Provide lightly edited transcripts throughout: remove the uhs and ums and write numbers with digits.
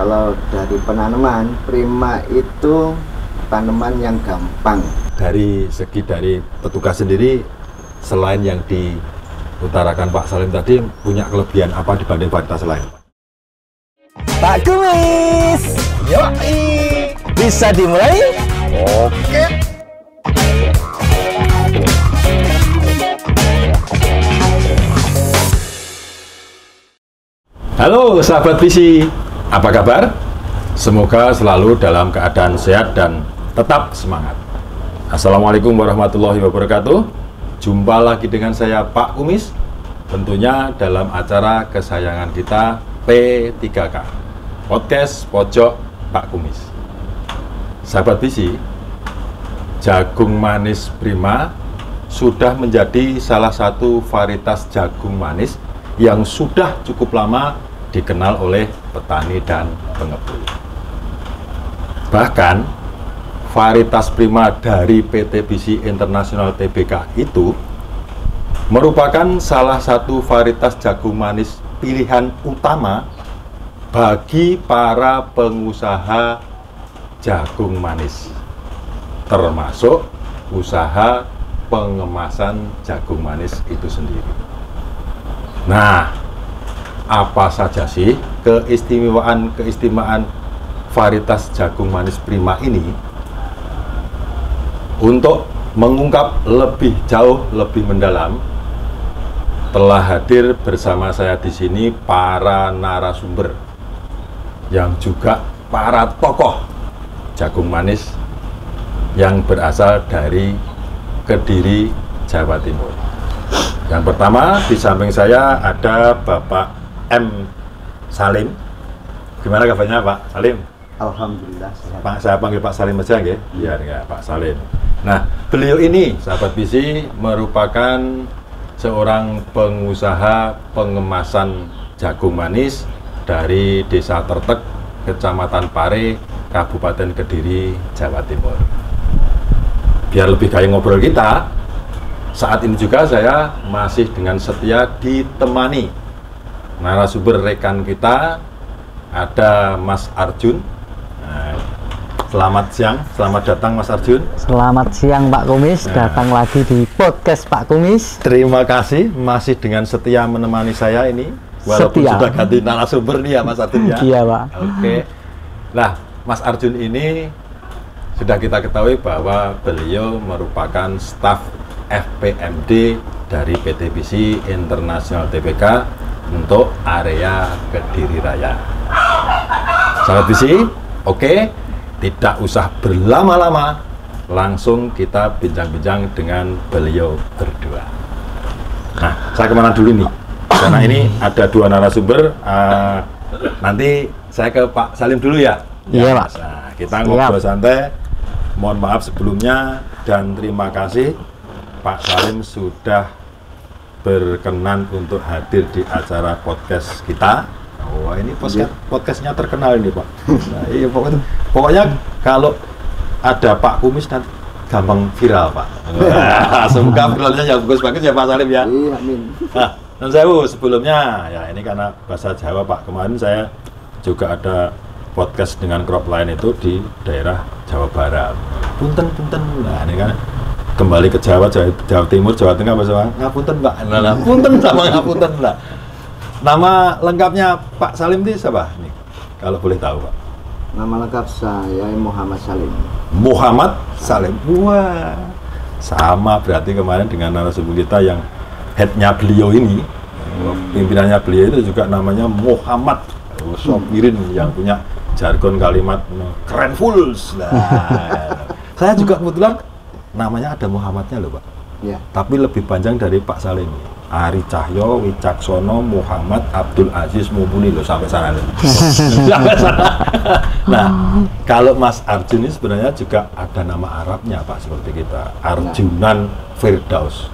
Kalau dari penanaman, Prima itu tanaman yang gampang. Dari segi dari petugas sendiri, selain yang diutarakan Pak Salim tadi, punya kelebihan apa dibanding varietas lain? Pak Kumis, yoi, bisa dimulai? Oke. Halo sahabat visi, apa kabar? Semoga selalu dalam keadaan sehat dan tetap semangat. Assalamualaikum warahmatullahi wabarakatuh. Jumpa lagi dengan saya Pak Kumis, tentunya dalam acara kesayangan kita P3K, Podcast Pojok Pak Kumis. Sahabat visi, jagung manis Prima sudah menjadi salah satu varietas jagung manis yang sudah cukup lama dikenal oleh petani dan pengepul. Bahkan varietas Prima dari PT Bisi Internasional Tbk itu merupakan salah satu varietas jagung manis pilihan utama bagi para pengusaha jagung manis, termasuk usaha pengemasan jagung manis itu sendiri. Nah, apa saja sih keistimewaan varietas jagung manis Prima ini? Untuk mengungkap lebih jauh, lebih mendalam, telah hadir bersama saya di sini para narasumber yang juga para tokoh jagung manis yang berasal dari Kediri, Jawa Timur. Yang pertama, di samping saya ada Bapak M. Salim. Gimana kabarnya Pak Salim? Alhamdulillah sehat. Pak, saya panggil Pak Salim aja nggih? Biar ya Pak Salim. Nah, beliau ini, sahabat visi, merupakan seorang pengusaha pengemasan jagung manis dari Desa Tertek, Kecamatan Pare, Kabupaten Kediri, Jawa Timur. Biar lebih gaya ngobrol kita, saat ini juga saya masih dengan setia ditemani narasumber rekan kita, ada Mas Arjun. Selamat siang, selamat datang Mas Arjun. Selamat siang Pak Kumis, datang lagi di podcast Pak Kumis. Terima kasih masih dengan setia menemani saya ini, walaupun setia. Sudah ganti narasumber nih ya Mas Arjun ya. Iya Pak. Oke. Nah, Mas Arjun ini sudah kita ketahui bahwa beliau merupakan staf FPMD dari PT Bisi Internasional Tbk untuk area Kediri Raya. Sahabat Bisi, oke, tidak usah berlama-lama, langsung kita bincang-bincang dengan beliau berdua. Nah, saya kemana dulu nih? Karena ini ada dua narasumber, nanti saya ke Pak Salim dulu ya. Iya Pak. Nah, kita ngobrol santai. Mohon maaf sebelumnya dan terima kasih Pak Salim sudah berkenan untuk hadir di acara podcast kita. Wah, ini podcastnya terkenal ini Pak. Nah, iya, pokoknya kalau ada Pak Kumis nanti gampang viral Pak. Wah, semoga viralnya yang bagus-bagus ya Pak Salim ya. Iya, amin. Nah, dan saya sebelumnya ya ini karena bahasa Jawa Pak, kemarin saya juga ada podcast dengan crop lain itu di daerah Jawa Barat. Punten. Nah, ini kan kembali ke Jawa Timur, Jawa Tengah bahasa ngapunten Pak. Nah, punten sama ngapunten lah. Nama lengkapnya Pak Salim itu siapa nih? Kalau boleh tahu Pak. Nama lengkap saya Muhammad Salim. Muhammad Salim. Wah, sama berarti kemarin dengan narasumber kita yang headnya beliau ini, pimpinannya beliau itu juga namanya Muhammad Sopirin yang punya jargon kalimat keren full. Nah, saya juga kebetulan namanya ada Muhammadnya loh Pak. Ya. Tapi lebih panjang dari Pak Salim. Ari Cahyo, Wicaksono, Muhammad Abdul Aziz Mumpuni loh sampai sana loh. Sampai sana. Nah, kalau Mas Arjun ini sebenarnya juga ada nama Arabnya Pak seperti kita. Arjunan Firdaus.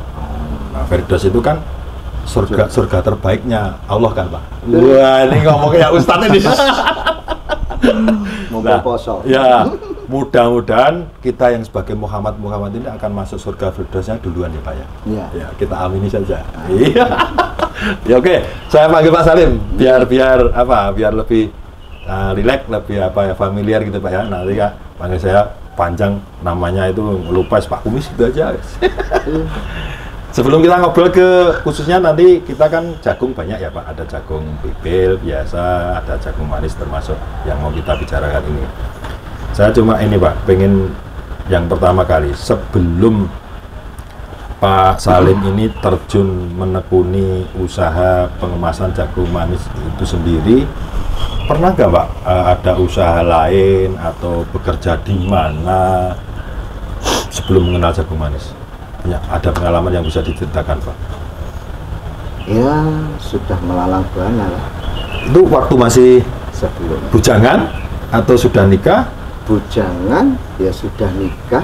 Nah, Firdaus itu kan surga terbaiknya Allah kan Pak. Wah, ini ngomongnya Ustadz ini. Mau poso. Ya, mudah-mudahan kita yang sebagai Muhammad ini akan masuk surga Firdausnya duluan ya Pak ya. Iya. Ya, kita amini saja. Iya. Ya oke, saya panggil Pak Salim biar lebih relax, lebih apa ya, familiar gitu Pak ya. Nanti Kak panggil saya panjang namanya itu Lupes Pak Kumis gitu aja. Sebelum kita ngobrol ke khususnya nanti kita kan jagung banyak ya Pak. Ada jagung pipil biasa, ada jagung manis termasuk yang mau kita bicarakan ini. Saya cuma ini Pak, pengen yang pertama kali sebelum Pak Salim ini terjun menekuni usaha pengemasan jagung manis itu sendiri, pernah nggak Pak ada usaha lain atau bekerja di mana sebelum mengenal jagung manis? Ya, ada pengalaman yang bisa diceritakan Pak? Ya sudah melalang buana lah. Itu waktu masih Sebelum bujangan atau sudah nikah? bujangan ya sudah nikah,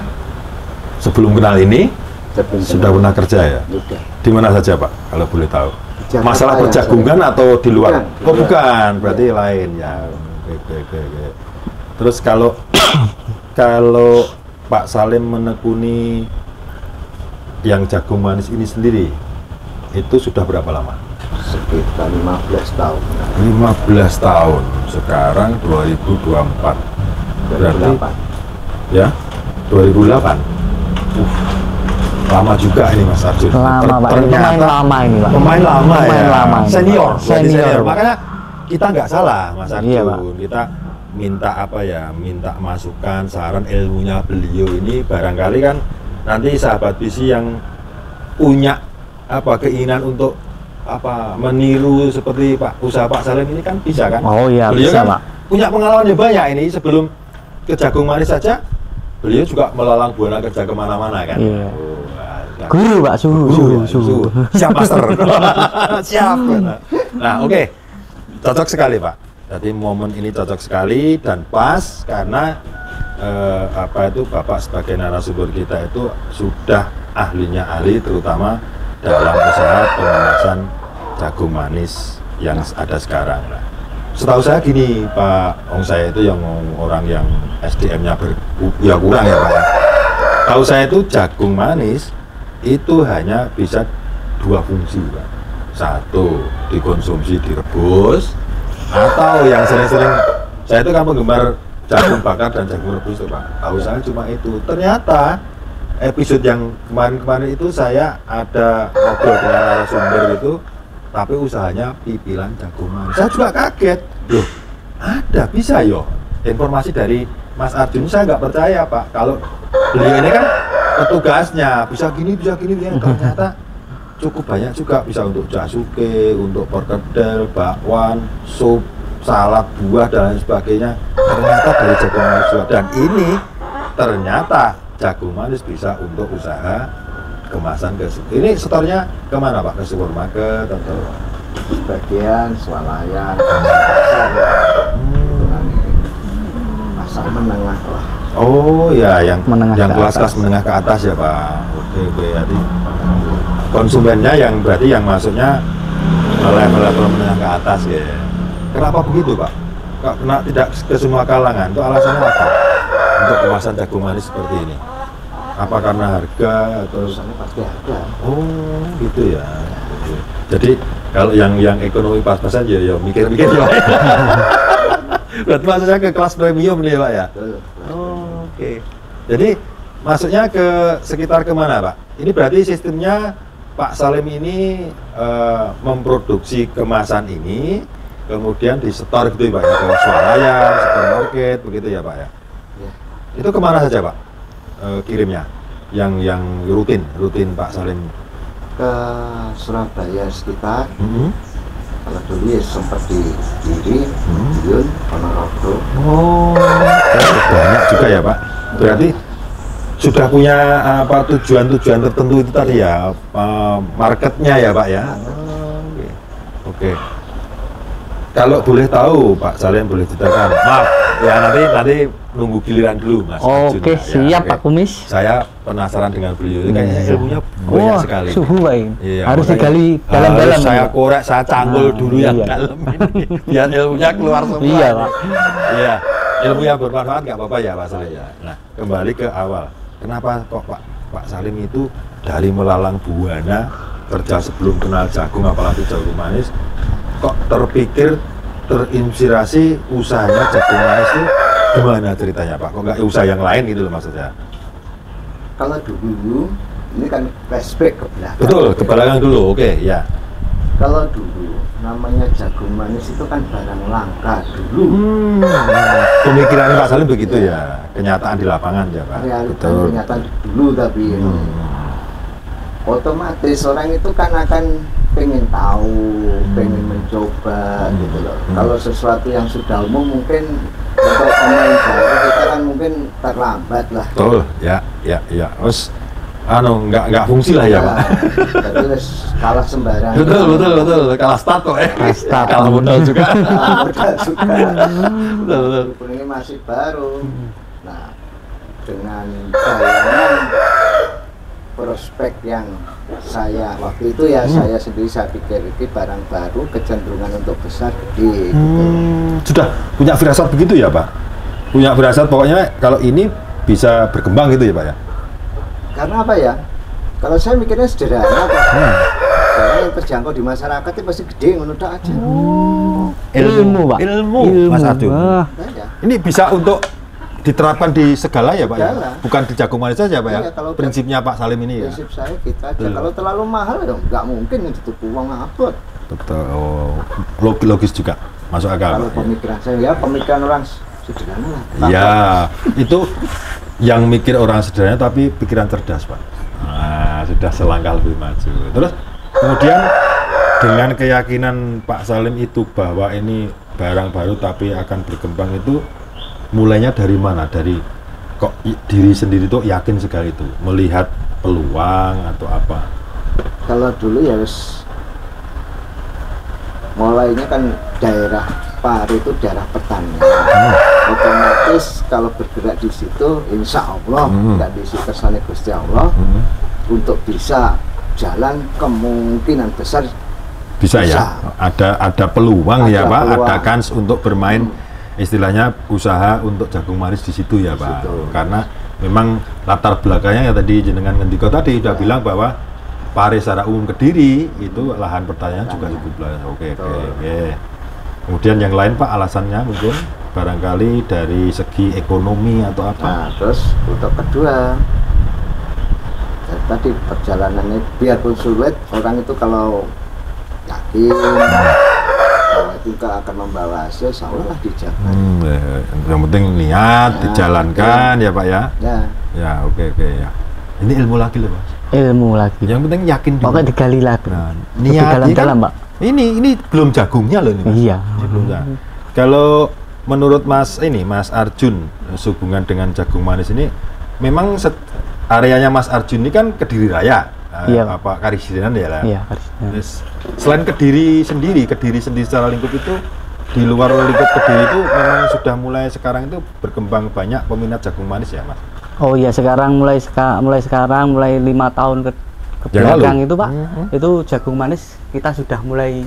Sebelum kenal ini sebelum sudah kenal. pernah kerja ya? Sudah. Di mana saja Pak kalau boleh tahu? Jakarta Masalah ya, perjagungan saya. atau di luar? Bukan, Oh di luar. bukan, berarti lain ya. Oke. Terus kalau kalau Pak Salim menekuni yang jagung manis ini sendiri, itu sudah berapa lama? Sekitar 15 tahun. 15 tahun. Sekarang 2024. Berarti 2008. ya 2008. Lama juga ini Mas Arjun. Lama Pak, ini pemain lama ini Pak. Pemain lama Pemain ya. lama ini, Pak. Senior, berarti Senior. Makanya kita nggak salah Mas Arjun. Iya, Pak. Kita minta apa ya? Minta masukan, saran ilmunya beliau ini barangkali kan nanti sahabat visi yang punya apa keinginan untuk apa meniru seperti usaha Pak Salim ini kan bisa kan? Oh iya, Beliau bisa kan Pak. punya pengalaman yang banyak ini sebelum ke jagung manis saja. Beliau juga melalang buana kerja kemana-mana kan? Iya. Oh, nah, Guru Pak, suhu. Siap master. Siap. Nah, oke. Cocok sekali, Pak. Jadi momen ini cocok sekali dan pas karena apa itu Bapak sebagai narasumber kita itu sudah ahlinya ahli terutama dalam usaha pengemasan jagung manis yang ada sekarang. Nah, setahu saya gini Pak, saya itu yang orang yang SDM-nya ya kurang ya Pak ya. Tahu saya itu jagung manis itu hanya bisa dua fungsi Pak. Satu, dikonsumsi direbus, atau yang sering-sering saya itu kan penggemar jagung bakar dan jagung rebus tuh Pak. Tahu saya cuma itu. Ternyata episode yang kemarin-kemarin itu saya ada ngobrol dengan narasumber itu, tapi usahanya pipilan jagung manis. Saya juga kaget. Loh, ada bisa yo. Informasi dari Mas Arjun saya nggak percaya Pak. Kalau beliau ini kan petugasnya bisa gini ya. Ternyata cukup banyak juga, bisa untuk jasuke, untuk perkedel, bakwan, sup, salad, buah dan lain sebagainya. Ternyata dari jagung manis juga. Dan ini ternyata jagung manis bisa untuk usaha kemasan ke ini setornya kemana Pak? Ke supermarket atau Sebagian swalayan, pasar ya. Pasar menengah lah. oh ya yang Menengah yang ke kelas-kelas atas. menengah ke atas ya Pak. Oke jadi konsumennya yang berarti yang masuknya level-level menengah ke atas ya. Kenapa begitu Pak? Kena tidak ke semua kalangan, itu alasannya apa? Untuk kemasan jagung manis seperti ini? Apa karena harga atau Terusnya pasti ada. oh gitu ya. Jadi kalau yang ekonomi pas-pasan ya mikir-mikir ya. Berarti maksudnya ke kelas premium nih Pak ya. Betul. Oh, oke. Jadi masuknya ke sekitar kemana Pak? Ini berarti sistemnya Pak Salim ini memproduksi kemasan ini, kemudian disetor gitu ya Pak ya, ke swalayan, supermarket begitu ya Pak ya. Ya. Itu kemana saja Pak kirimnya? Yang rutin Pak Salim. Ke Surabaya sekitar. Kalau dulu ya sempat di Diri, Madiun, Ponorogo. Oh, banyak juga ya Pak. Berarti sudah punya apa tujuan-tujuan tertentu itu tadi ya, marketnya ya Pak ya. Oke. Oke. Kalau boleh tahu Pak Salim boleh ceritakan. Maaf, ya nanti nunggu giliran dulu Mas Arjun. Oke, Ya, siap oke. Pak Kumis. Saya penasaran dengan beliau. Ini kayaknya ilmunya banyak Wah, sekali. suhu Pak ini. Iya, Harus makanya digali dalam-dalam. harus saya Pak. korek, saya canggul Nah, dulu yang iya. dalam ini. Biar ilmunya keluar semua. Iya, Pak. Iya, ilmu yang bermanfaat nggak apa-apa ya Pak Salim ya. Nah, kembali ke awal. Kenapa kok Pak Salim itu dari melalang buana kerja sebelum kenal jagung apalagi jagung manis kok terpikir terinspirasi usahanya jagung manis itu gimana ceritanya Pak? Kok nggak usaha yang lain gitu loh maksudnya? Kalau dulu, ini kan flashback ke belakang. Betul, ke belakang dulu, oke, ya. Kalau dulu, namanya jagung manis itu kan barang langka dulu. Pemikiran Pak Salim begitu ya, kenyataan di lapangan ya Pak. Realita kenyataan dulu tapi otomatis orang itu kan akan pengen tahu, pengen mencoba gitu loh. Kalau sesuatu yang sudah umum mungkin untuk pemain baru kita kan mungkin terlambat lah. Betul, ya. Terus nggak fungsi lah ya Pak. Jadi kalah sembarangan. Betul. Kalah start kok kalah modal juga. Modal juga. Betul. Ini masih baru. Nah, dengan bayangan prospek yang saya waktu itu ya saya sendiri saya pikir ini barang baru kecenderungan untuk besar gede gitu. Sudah punya firasat begitu ya Pak? Punya firasat pokoknya kalau ini bisa berkembang gitu ya Pak ya? Karena apa ya? Kalau saya mikirnya sederhana Pak. Karena yang terjangkau di masyarakat itu pasti gede ngono tok aja. Ilmu, Pak. Ilmu, Mas Arjun. Ya. Ini bisa untuk diterapkan di segala ya Pak ya? Segala. Bukan di jagung manis saja Pak ya? Iya, kalau Prinsipnya Pak Salim ini ya? Prinsip saya gitu aja. Kalau terlalu mahal ya nggak mungkin ditutup uang abot. Betul, logis juga, masuk akal. Kalau pemikiran saya ya pemikiran orang sederhana lah. Ya, itu yang mikir orang sederhana tapi pikiran cerdas Pak. Nah, sudah selangkah lebih maju. Terus kemudian dengan keyakinan Pak Salim itu bahwa ini barang baru tapi akan berkembang itu mulainya dari mana? Dari kok diri sendiri tuh yakin sekali itu melihat peluang atau apa? Kalau dulu ya wis mulainya kan daerah Pari itu daerah pertanian. Otomatis kalau bergerak di situ insya Allah nggak diisi kersane Gusti Allah untuk bisa jalan kemungkinan besar bisa ya, ada peluang ya Pak, peluang. ada kans untuk bermain istilahnya usaha untuk jagung manis di situ ya Pak. Karena memang latar belakangnya ya tadi jenengan ngendiko tadi udah bilang bahwa Pare secara umum Kediri itu lahan pertanian juga cukup luas. Oke. Kemudian yang lain Pak alasannya mungkin barangkali dari segi ekonomi atau apa? Nah, terus untuk kedua tadi perjalanannya biarpun sulit orang itu kalau yakin bahwa itu akan membawa hasil seolah dijaga. Yang penting niat dijalankan ya Pak ya. Ya oke ya. Ini ilmu lagi loh Mas. Ilmu lagi. Yang penting yakin dulu. Pokoknya digali lagi. Nah, niat dalam-dalam Pak. Ini belum jagungnya loh ini Mas. Iya. Ini belum ya. Kalau menurut Mas Arjun sehubungan dengan jagung manis ini memang areanya Mas Arjun ini kan Kediri Raya. Iya. Apa Karisidenan ya lah. Iya, Selain Kediri sendiri secara lingkup itu di luar lingkup Kediri itu memang sudah mulai sekarang itu berkembang banyak peminat jagung manis ya Mas. Oh iya sekarang mulai 5 tahun ke belakang itu Pak, itu jagung manis kita sudah mulai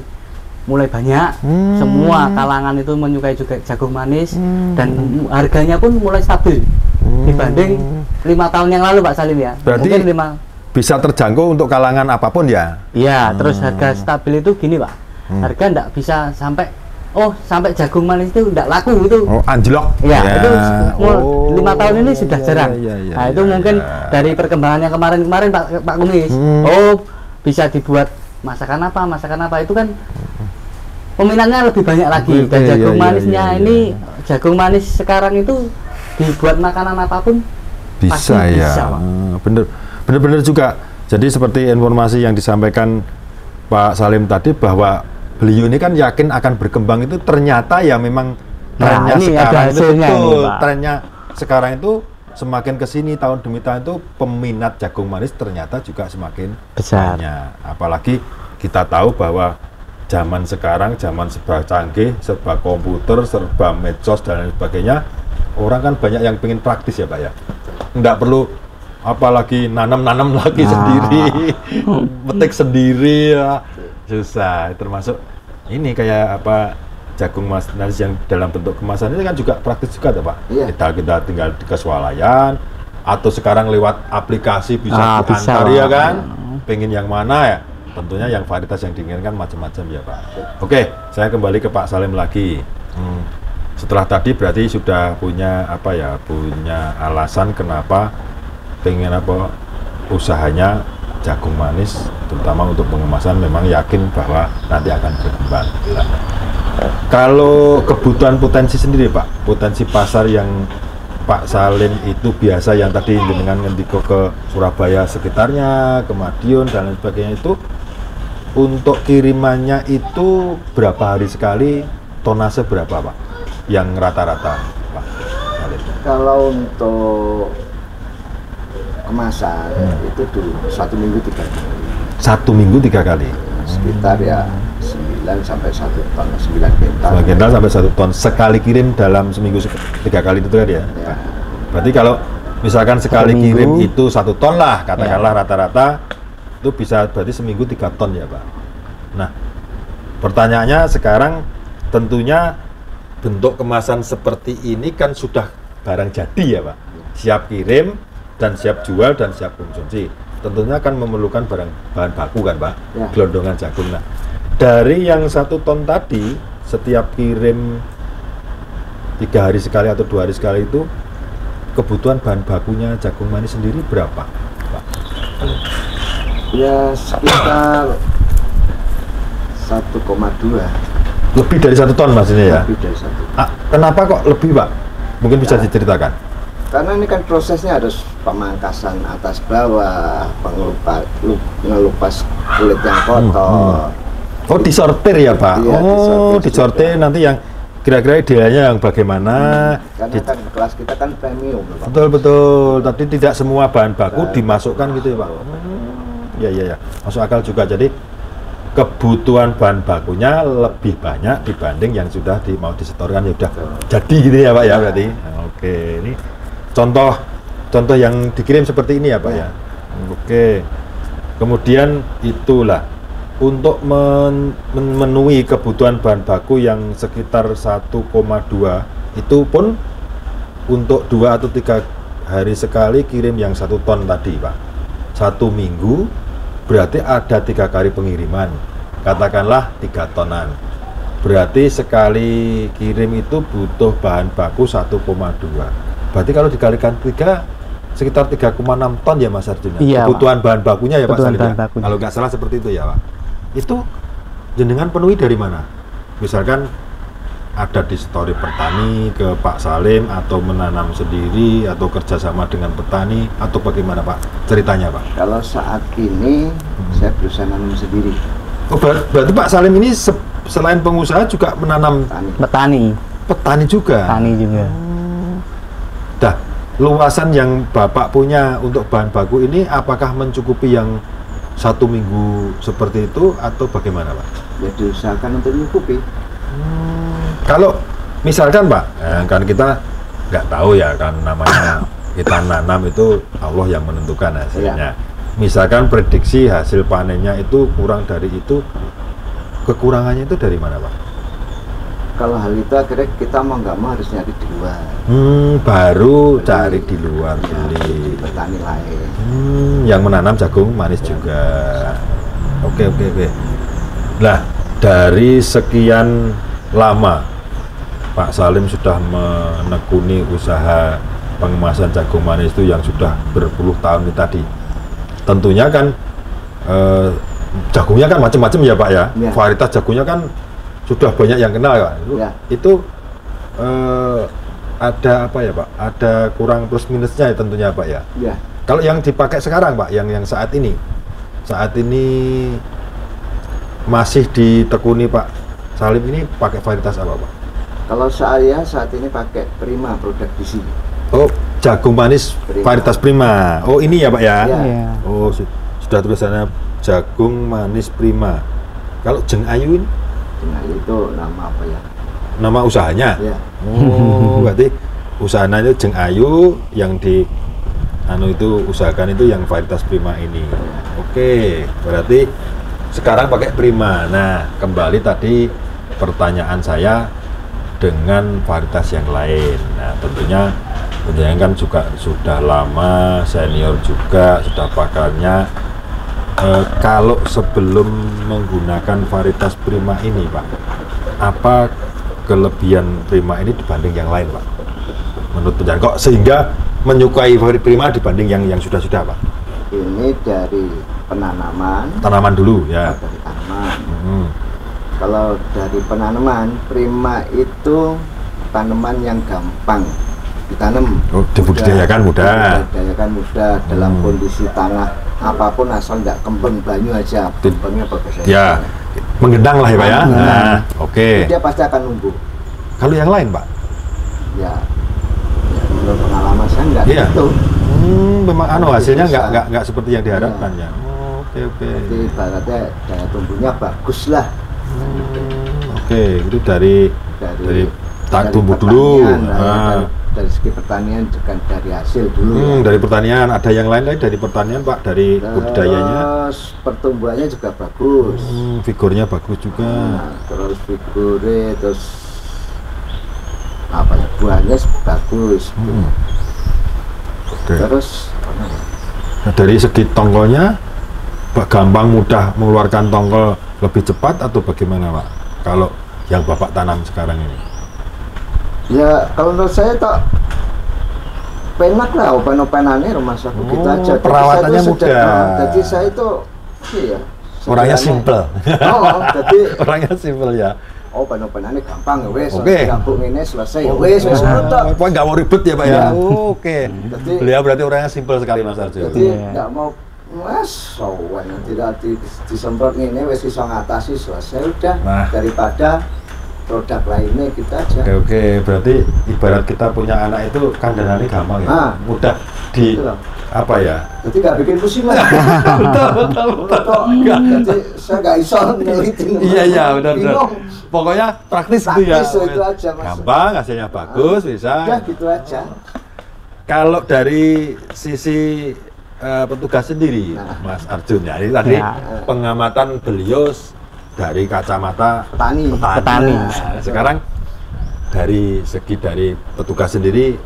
banyak. Semua kalangan itu menyukai juga jagung manis dan harganya pun mulai stabil dibanding 5 tahun yang lalu Pak Salim ya. Berarti mungkin bisa terjangkau untuk kalangan apapun ya? Iya, terus harga stabil itu gini Pak, harga enggak bisa sampai jagung manis itu enggak laku itu. Oh, anjlok. Ya, itu 5 tahun ini sudah jarang. Nah, itu mungkin dari perkembangan yang kemarin Pak Kumis. Bisa dibuat masakan apa itu kan peminatnya lebih banyak lagi. Dan jagung manisnya ini jagung manis sekarang itu dibuat makanan apapun bisa ya. Bener juga. Jadi seperti informasi yang disampaikan Pak Salim tadi bahwa beliau ini kan yakin akan berkembang itu ternyata ya memang trennya sekarang itu betul. Trennya sekarang itu semakin kesini tahun demi tahun itu peminat jagung manis ternyata juga semakin besar. Banyak. Apalagi kita tahu bahwa zaman sekarang zaman serba canggih, serba komputer, serba medsos dan lain sebagainya. Orang kan banyak yang pengen praktis ya Pak ya. Nggak perlu apalagi nanam lagi sendiri, petik sendiri ya. Susah, termasuk ini kayak apa jagung manis yang dalam bentuk kemasan ini kan juga praktis juga tuh Pak. Iya. Kita tinggal di swalayan atau sekarang lewat aplikasi bisa diantar ya kan. Pengen yang mana ya? tentunya yang varietas yang diinginkan macam-macam ya Pak. Oke, saya kembali ke Pak Salim lagi. Setelah tadi berarti sudah punya apa ya, punya alasan kenapa pengen apa usahanya jagung manis, terutama untuk pengemasan, memang yakin bahwa nanti akan berkembang. Nah, kalau kebutuhan potensi sendiri Pak, potensi pasar yang Pak Salim itu biasa yang tadi dengan ngendiko ke Surabaya sekitarnya, ke Madiun dan lain sebagainya, itu untuk kirimannya itu berapa hari sekali, tonase berapa Pak? Yang rata-rata Pak Salim? Kalau untuk kemasan itu dulu 1 minggu 3 kali. 1 minggu 3 kali? Sekitar ya 9 sampai 1 ton, 9 kintal. 9 kintal sampai 1 ton sekali kirim dalam seminggu 3 kali itu tadi ya? Ya. Berarti kalau misalkan sekali kirim itu 1 ton lah, katakanlah rata-rata itu bisa berarti seminggu 3 ton ya Pak. Nah, pertanyaannya sekarang tentunya bentuk kemasan seperti ini kan sudah barang jadi ya Pak, siap kirim dan siap jual dan siap konsumsi. Tentunya akan memerlukan bahan baku kan Pak, ya. Gelondongan jagung. Nah, dari yang 1 ton tadi setiap kirim 3 hari sekali atau 2 hari sekali itu kebutuhan bahan bakunya jagung manis sendiri berapa Pak? Ya sekitar 1,2. Lebih dari 1 ton maksudnya ya? Lebih dari 1. Kenapa kok lebih Pak? Mungkin bisa diceritakan. Karena ini kan prosesnya harus pemangkasan atas bawah, ngelupas kulit yang kotor. Oh, disortir ya Pak? Iya, disortir nanti yang kira-kira idealnya yang bagaimana? Karena kan kelas kita kan premium Pak. Betul. Tapi tidak semua bahan baku dimasukkan gitu ya Pak? Iya. Masuk akal juga. Jadi kebutuhan bahan bakunya lebih banyak dibanding yang sudah mau disetorkan, ya udah jadi gitu ya Pak ya berarti. Oke, ini contoh yang dikirim seperti ini ya Pak ya. Oke. Kemudian itulah untuk memenuhi kebutuhan bahan baku yang sekitar 1,2 itu pun untuk 2 atau 3 hari sekali kirim yang 1 ton tadi Pak. 1 minggu berarti ada 3 kali pengiriman, katakanlah 3 tonan. Berarti sekali kirim itu butuh bahan baku 1,2. Berarti kalau dikalikan 3 sekitar 3,6 ton ya Mas Arjuna. Iya, kebutuhan bahan bakunya ya Pak Salim ya? Kalau nggak salah seperti itu ya Pak. Itu jenengan penuhi dari mana? Misalkan ada di story petani ke Pak Salim, atau menanam sendiri, atau kerjasama dengan petani, atau bagaimana Pak ceritanya Pak? Kalau saat ini saya berusaha nanam sendiri. Oh, berarti Pak Salim ini selain pengusaha juga menanam petani juga? Petani juga. Dah, luasan yang Bapak punya untuk bahan baku ini apakah mencukupi yang 1 minggu seperti itu, atau bagaimana Pak? Ya diusahakan untuk mencukupi. Kalau misalkan Pak, kan kita nggak tahu ya, kan namanya kita nanam itu Allah yang menentukan hasilnya. Misalkan prediksi hasil panennya itu kurang dari itu, kekurangannya itu dari mana Pak? Kalau hal itu akhirnya kita mau nggak mau harus nyari di luar. Baru cari di luar beli petani lain. Yang menanam jagung manis juga. Oke. Nah, dari sekian lama Pak Salim sudah menekuni usaha pengemasan jagung manis itu yang sudah berpuluh tahun ini tadi. Tentunya kan jagungnya kan macam-macam ya Pak ya. Varietas jagungnya kan sudah banyak yang kenal ya. Itu ada apa ya Pak? Ada kurang plus minusnya ya tentunya Pak ya. Kalau yang dipakai sekarang Pak, yang saat ini masih ditekuni Pak Salim ini pakai varietas apa Pak? Kalau saya saat ini pakai Prima produk BC. Oh, jagung manis varietas Prima. Oh, ini ya Pak ya? Oh, sudah tulisannya jagung manis Prima. Kalau Jeng Ayu ini? Jeng Ayu itu nama apa ya? Nama usahanya? Oh, berarti usahanya itu Jeng Ayu, yang di itu usahakan itu yang varietas Prima ini. Oke, berarti sekarang pakai Prima. Nah, kembali tadi pertanyaan saya dengan varietas yang lain. Nah, tentunya kan juga sudah lama, senior juga, sudah pakarnya. Kalau sebelum menggunakan varietas Prima ini Pak, apa kelebihan Prima ini dibanding yang lain Pak? Menurut penjara kok sehingga menyukai Prima dibanding yang sudah-sudah Pak? Ini dari tanaman dulu ya. Dari tanaman. Kalau dari penanaman, Prima itu tanaman yang gampang ditanam. Dibudidayakan mudah. Dalam kondisi tanah apapun asal nggak kembang banyu aja. Kembangnya bagus aja. Ya, menggendang lah ya Pak ya. Nah, oke. Dia pasti akan numbuh. Kalau yang lain Pak? Ya menurut pengalaman saya nggak gitu. Memang hasilnya nggak seperti yang diharapkan ya. Oke. Jadi ibaratnya daya tumbuhnya bagus lah. Oke, itu dari tumbuh dulu. Dari segi pertanian, bukan dari hasil dulu. Dari pertanian, ada yang lain dari pertanian Pak, dari budidayanya. Pertumbuhannya juga bagus. Figurnya bagus juga. Terus figurnya, terus apa ya, buahnya bagus. Terus dari segi tongkolnya, gampang mudah mengeluarkan tongkol lebih cepat atau bagaimana Pak? Kalau yang Bapak tanam sekarang ini? Ya kalau menurut saya tak penak lah, open-openannya rumah saku gitu aja. Perawatannya mudah. Jadi saya itu iya. Orangnya simple. Jadi orangnya simple ya. Open-openannya gampang ya wes. Oke. Gabung ini selesai. Wes urut tok. Pokoknya nggak mau ribet ya Pak ya. Oke. Jadi Beliau berarti orangnya simple sekali Mas Arjo. Jadi nggak mau sowan tidak disemprot ini wes iso ngatasi selesai udah. Daripada produk lainnya kita aja. Oke, berarti ibarat kita punya anak itu kandhangannya gampang ya, mudah di apa ya? Jadi nggak bikin pusing lah. betul. Jadi saya nggak iso neliti. Iya benar. Pokoknya praktis itu ya. Itu aja, Mas. Gampang, hasilnya bagus, bisa. Ya gitu aja. Kalau dari sisi petugas sendiri, Mas Arjun ya, ini tadi pengamatan beliau dari kacamata petani. Nah, sekarang dari segi dari petugas sendiri,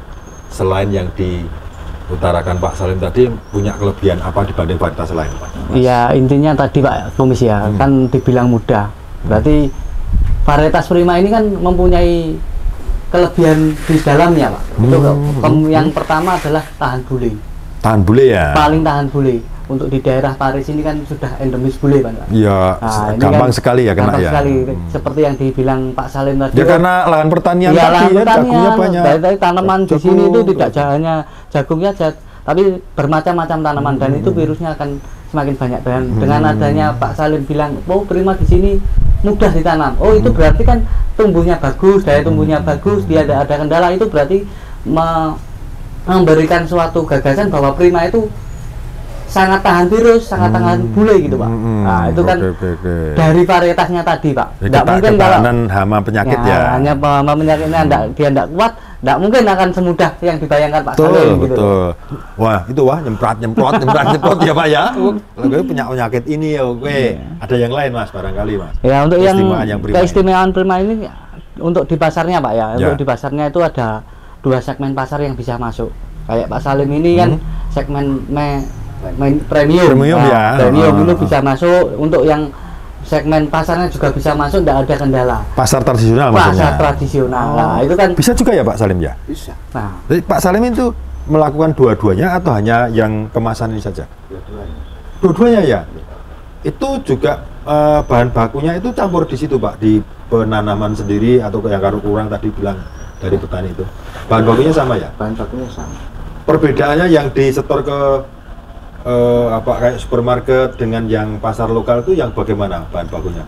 selain yang diutarakan Pak Salim tadi, punya kelebihan apa dibanding varietas lain Pak? Iya intinya tadi Pak Kumis ya, kan dibilang mudah. Berarti varietas Prima ini kan mempunyai kelebihan di dalamnya Pak. Itu yang pertama adalah tahan bule. Tahan bule ya? Paling tahan bule. Untuk di daerah Paris ini kan sudah endemis bule Pak. Iya, gampang kan sekali ya kena ya. Sekali, seperti yang dibilang Pak Salim tadi. Ya karena lahan pertanian ya, tadi ya, jagungnya banyak. Dari tanaman di sini itu tidak hanya jagungnya saja, tapi bermacam-macam tanaman dan itu virusnya akan semakin banyak. Dan dengan adanya Pak Salim bilang, oh Prima di sini mudah ditanam. Oh itu berarti kan tumbuhnya bagus, daya tumbuhnya bagus, dia ada kendala, itu berarti memberikan suatu gagasan bahwa Prima itu sangat tahan virus, sangat tahan bule gitu Pak. Nah itu kan dari varietasnya tadi Pak. Tidak mungkin kalau hama penyakit ya. Hanya hama penyakitnya dia tidak kuat, tidak mungkin akan semudah yang dibayangkan Pak Salim. Betul. Wah itu nyemprot ya Pak ya. Lalu punya penyakit ini ya. Oke. Ada yang lain Mas barangkali Mas. Ya untuk yang keistimewaan Prima ini untuk di pasarnya Pak ya. Untuk di pasarnya itu ada 2 segmen pasar yang bisa masuk. Kayak Pak Salim ini kan segmen premium ya. Premium itu bisa masuk, untuk yang segmen pasarnya juga bisa masuk, tidak ada kendala. Pasar tradisional maksudnya? Pasar tradisional. Nah, itu kan bisa juga ya Pak Salim ya? Bisa. Nah, jadi Pak Salim itu melakukan dua-duanya atau hanya yang kemasan ini saja? Dua-duanya ya? Itu juga bahan bakunya itu campur di situ Pak, di penanaman sendiri atau yang kurang tadi bilang dari petani itu? Bahan bakunya sama ya? Bahan bakunya sama. Perbedaannya yang disetor ke kayak supermarket dengan yang pasar lokal itu yang bagaimana bahan bakunya?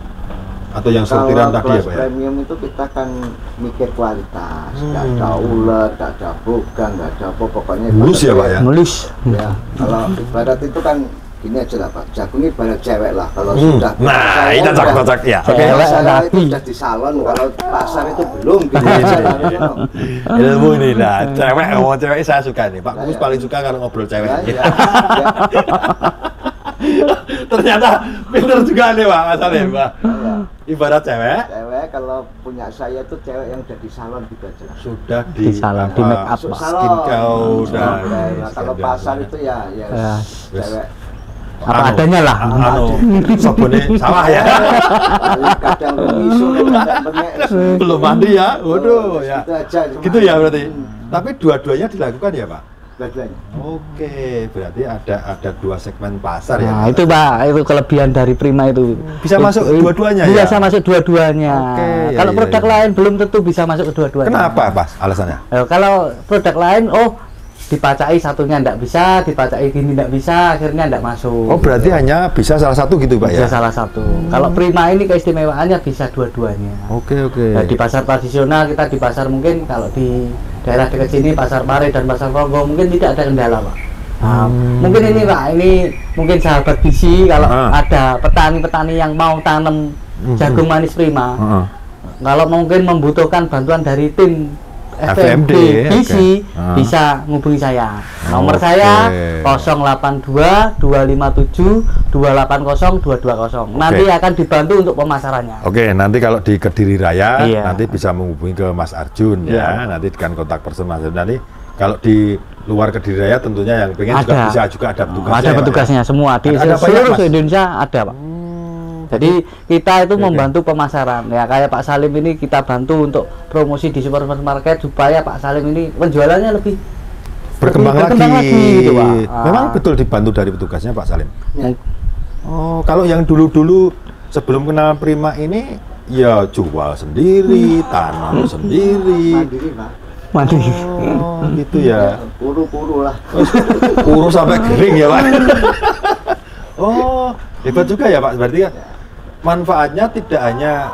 Atau yang sortiran tadi ya Pak ya? Premium itu kita kan mikir kualitas, nggak ada ulet, nggak ada boga, nggak ada apa, pokoknya mulus ya Pak ya? Mulus. Ya, kalau ibarat itu kan gini aja lah Pak, jagung ini ibarat cewek lah, kalau sudah nah itu cocok ya. Oke. Itu sudah di salon, kalau pasar itu belum gitu. Ilmu ini lah, cewek ngomong cewek saya suka nih Pak Kumus paling suka kalau ngobrol cewek. Ternyata pinter juga nih Pak Mas Salim Pak. Ibarat cewek kalau punya saya tuh cewek yang udah di salon juga jelas. Sudah di salon, di make up skin kau udah. Kalau pasar itu ya cewek apa adanya lah. Sabune sawah ya. Kadang isu, kadang penek. Belum mandi ya. Waduh ya. Gitu aja. Gitu ya berarti. Tapi dua-duanya dilakukan ya, Pak? Dua-duanya. Oke, berarti ada dua segmen pasar ya. Nah, itu Pak, itu kelebihan dari Prima itu. Bisa masuk dua-duanya ya? Bisa masuk dua-duanya. Oke, ya, kalau ya, produk ya. lain belum tentu bisa masuk ke dua-duanya. Kenapa, Pak? Alasannya? Kalau produk lain, dipacai satunya enggak bisa, dipacai gini enggak bisa, akhirnya enggak masuk. Oh, berarti hanya bisa salah satu gitu, Pak Bisa ya? salah satu. Kalau Prima ini keistimewaannya bisa dua-duanya. Oke. Nah, di pasar tradisional kita di pasar mungkin kalau di daerah dekat sini pasar Pare dan pasar Ronggo mungkin tidak ada kendala, Pak. Nah, mungkin ini Pak, ini mungkin sahabat bisi kalau ada petani-petani yang mau tanam jagung manis Prima, kalau mungkin membutuhkan bantuan dari tim FMD bisi, bisa ngubungi saya. Nomor saya 082 257 280 220. Nanti akan dibantu untuk pemasarannya. Oke, nanti kalau di Kediri Raya Iya. nanti bisa menghubungi ke Mas Arjun ya. Nanti dengan kontak person Mas Arjun. Nanti kalau di luar Kediri Raya tentunya yang pengen juga bisa juga ada petugasnya. Ada petugasnya ya, semua di ada seluruh Indonesia ada, Pak. Jadi kita itu membantu pemasaran ya, kayak Pak Salim ini kita bantu untuk promosi di supermarket supaya Pak Salim ini penjualannya lebih berkembang lagi gitu, Pak. Memang betul dibantu dari petugasnya Pak Salim. Ya. Oh, kalau yang dulu-dulu sebelum kenal Prima ini ya jual sendiri, tanam sendiri. Mandiri, Pak. Mandiri. Oh, gitu ya. Puru-puru lah. Urus sampai kering ya, Pak. Oh, hebat juga ya, Pak. Berarti kan manfaatnya tidak hanya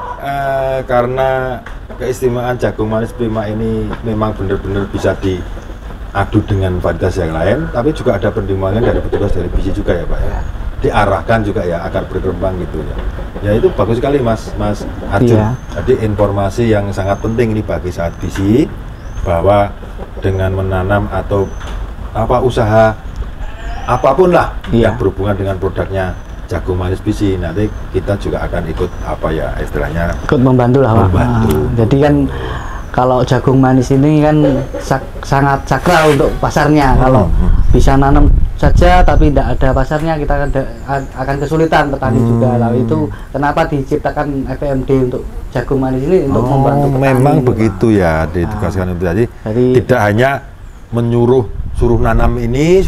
karena keistimewaan jagung manis Prima ini memang benar-benar bisa diadu dengan varietas yang lain, tapi juga ada pertimbangan dari petugas dari bisi juga ya, Pak ya. Diarahkan juga ya agar berkembang gitu ya. Ya itu bagus sekali Mas Arjun. Iya. Jadi informasi yang sangat penting ini bagi saat bisi bahwa dengan menanam atau apa usaha apapun lah yang berhubungan dengan produknya jagung manis bisi, nanti kita juga akan ikut apa ya istilahnya ikut membantu lah, Pak. Membantu. Jadi kan kalau jagung manis ini kan sangat sakral untuk pasarnya. Kalau bisa nanam saja tapi tidak ada pasarnya, kita akan kesulitan petani juga. Lalu itu kenapa diciptakan FMD untuk jagung manis ini untuk membantu petani. Memang gitu, begitu Pak. ya ditugaskan itu. Jadi tidak hanya suruh nanam ini,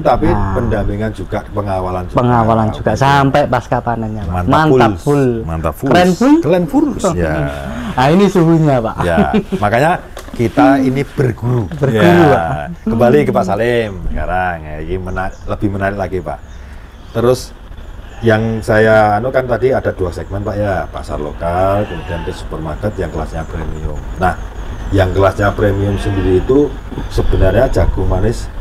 tapi pendampingan juga, pengawalan juga sampai pasca panennya, Pak. Mantap full. Keren full. Ya. Nah, ini suhunya, Pak. Ya, makanya kita ini berguru. Ya. Kembali ke Pak Salim sekarang. Ya, ini lebih menarik lagi, Pak. Terus yang saya kan tadi ada dua segmen, Pak ya, pasar lokal, kemudian ke supermarket yang kelasnya premium. Nah, yang kelasnya premium sendiri itu sebenarnya jagung manis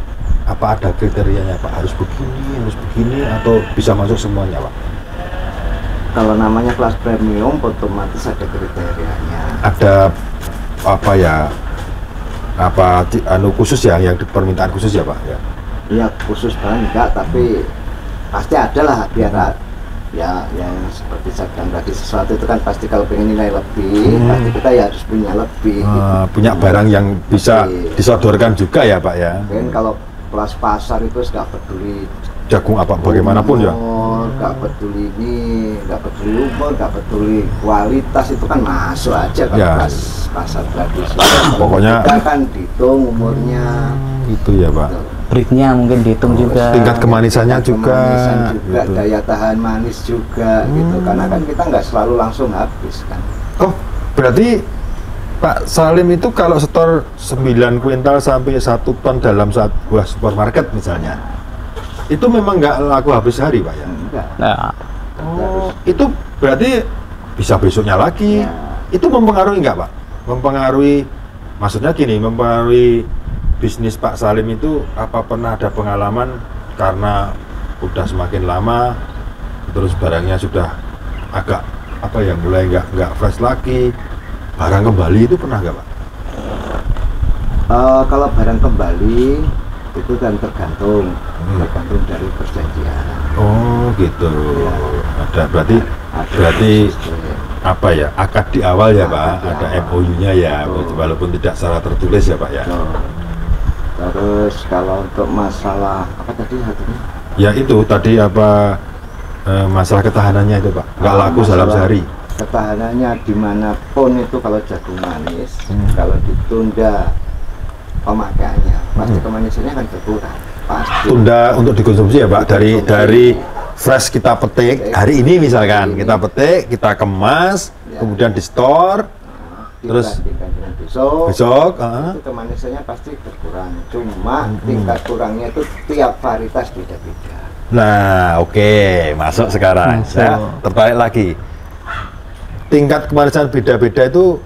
apa ada kriterianya, Pak? Harus begini atau bisa masuk semuanya, Pak? Kalau namanya kelas premium otomatis ada kriterianya. Ada apa ya? Khusus ya, yang permintaan khusus ya, Pak ya? Iya, khusus banget enggak, tapi pasti ada lah biar ya yang seperti saya bilang tadi, sesuatu itu kan pasti kalau pengen nilai lebih pasti kita ya harus punya lebih gitu. Punya barang yang bisa disodorkan juga ya, Pak ya. Mungkin kalau kelas pasar itu nggak peduli jagung apa bagaimanapun ya, nggak peduli ini, nggak peduli umur, nggak peduli kualitas, itu kan masuk aja kan Ya. kelas pasar tradisional. Pokoknya kita kan dihitung umurnya itu ya, Pak. Breednya mungkin dihitung juga. Tingkat kemanisannya juga, gitu. Daya tahan manis juga gitu, karena kan kita nggak selalu langsung habis kan. Oh, berarti Pak Salim itu kalau setor 9 kuintal sampai 1 ton dalam sebuah supermarket misalnya, itu memang nggak laku habis hari, Pak ya? Enggak. Nah, Oh, itu berarti bisa besoknya lagi. Ya. Itu mempengaruhi nggak, Pak? Mempengaruhi, maksudnya gini, mempengaruhi bisnis Pak Salim itu apa pernah ada pengalaman karena udah semakin lama terus barangnya sudah agak apa ya, mulai nggak fresh lagi, barang kembali itu pernah nggak, Pak? Kalau barang kembali itu kan tergantung dari perjanjian. Oh gitu. Ya. Ada berarti apa ya, akad di awal ya, Pak, ada MOU-nya ya, walaupun tidak secara tertulis ya, Pak ya. Terus kalau untuk masalah apa tadi satunya? Ya itu tadi apa masalah ketahanannya itu Pak, nggak laku dalam sehari. Ketahanannya dimanapun itu kalau jagung manis, kalau ditunda pemakaiannya, pasti kemanisannya akan berkurang. Pasti. Tunda untuk dikonsumsi ya Pak, dari fresh kita petik hari ini misalkan, kita petik, kita kemas, kemudian di store, terus dengan besok itu kemanisannya pasti berkurang. Cuma tingkat kurangnya itu tiap varietas beda-beda. Nah, oke, masuk sekarang. Saya tertarik lagi. Tingkat kemanisan beda-beda itu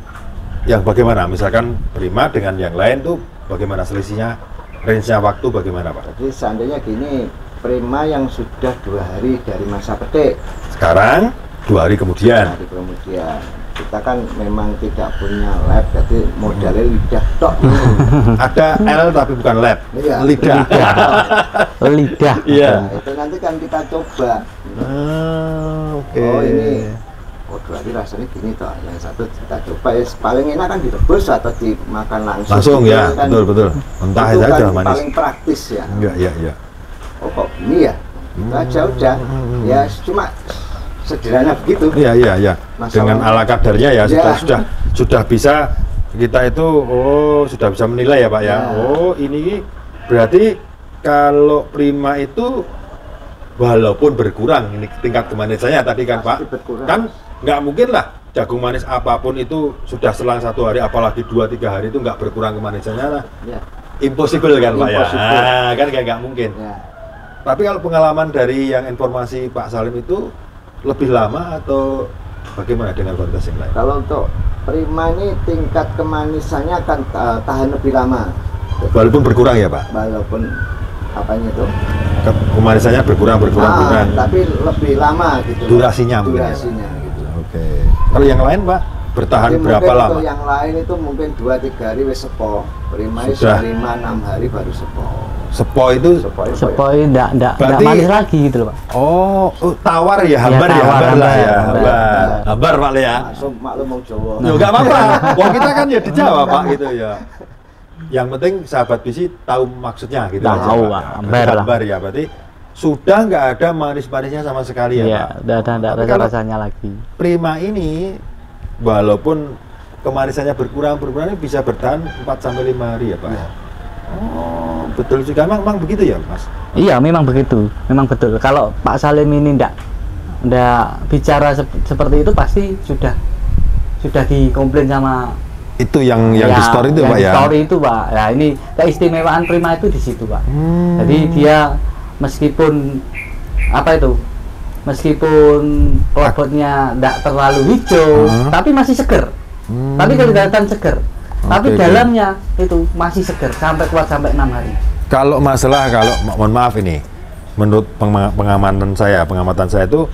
yang bagaimana? Misalkan Prima dengan yang lain tuh bagaimana selisihnya? Range-nya waktu bagaimana Pak? Jadi seandainya gini, Prima yang sudah 2 hari dari masa petik. Sekarang 2 hari kemudian. Kita kan memang tidak punya lab, jadi modalnya lidah tok. Ada L tapi bukan lab. Iya, lidah. Lidah. Iya. Nah, itu nanti kan kita coba. Oke. Oh ini, 2 hari rasanya gini toh. Yang satu kita coba ya paling enak kan direbus atau dimakan langsung. Langsung ya, kan, betul. Mentah itu saja kan manis. paling praktis ya. Iya. Oh kok gini ya? Itu aja udah. Ya cuma sederhana begitu. Iya. Dengan ala kadarnya ya, sudah bisa kita itu sudah bisa menilai ya Pak ya. Oh, ini berarti kalau Prima itu walaupun berkurang ini tingkat kemanisannya tadi kan Pak. Berkurang. Kan nggak mungkin lah jagung manis apapun itu sudah selang 1 hari apalagi 2-3 hari itu nggak berkurang kemanisannya lah. Ya. Impossible kan Pak ya. Kan kayak nggak mungkin. Ya. Tapi kalau pengalaman dari yang informasi Pak Salim itu lebih lama atau bagaimana dengan varietas yang lain? Kalau untuk Prima ini tingkat kemanisannya akan tahan lebih lama. Walaupun berkurang ya Pak? Walaupun apanya itu? Kemanisannya berkurang. Tapi lebih lama gitu. Durasinya mungkin. Durasinya gitu. Oke. Kalau yang lain Pak bertahan jadi berapa lama? Untuk yang lain itu mungkin 2-3 hari wis sepo. Prima itu Sudah. 5-6 hari baru sepo. Sepo itu Sepoi enggak manis lagi gitu loh Pak. Oh, tawar ya, hambar ya, hambar Pak ya. Langsung maklum mau Jawa. Ya enggak apa-apa. Wah, kita kan ya di Jawa Pak gitu ya. Yang penting sahabat bisi tahu maksudnya gitu aja. Tahu Pak, hambar ya, berarti sudah nggak ada manis-manisnya sama sekali ya Iya, Pak. udah ada rasa-rasanya lagi. Prima ini walaupun kemanisannya berkurang ini bisa bertahan 4-5 hari ya Pak. Ya. Oh, betul juga, memang begitu ya Mas? Iya, memang begitu, memang betul. Kalau Pak Salim ini ndak bicara seperti itu pasti sudah dikomplain sama itu yang di store itu Pak ya? Store itu Pak. Ya ini keistimewaan Prima itu di situ Pak. Jadi dia meskipun klobotnya ndak terlalu hijau, tapi masih seger. Tapi kelihatan seger. Tapi dalamnya itu masih seger sampai kuat sampai 6 hari. Kalau mohon maaf ini, menurut pengamatan saya itu,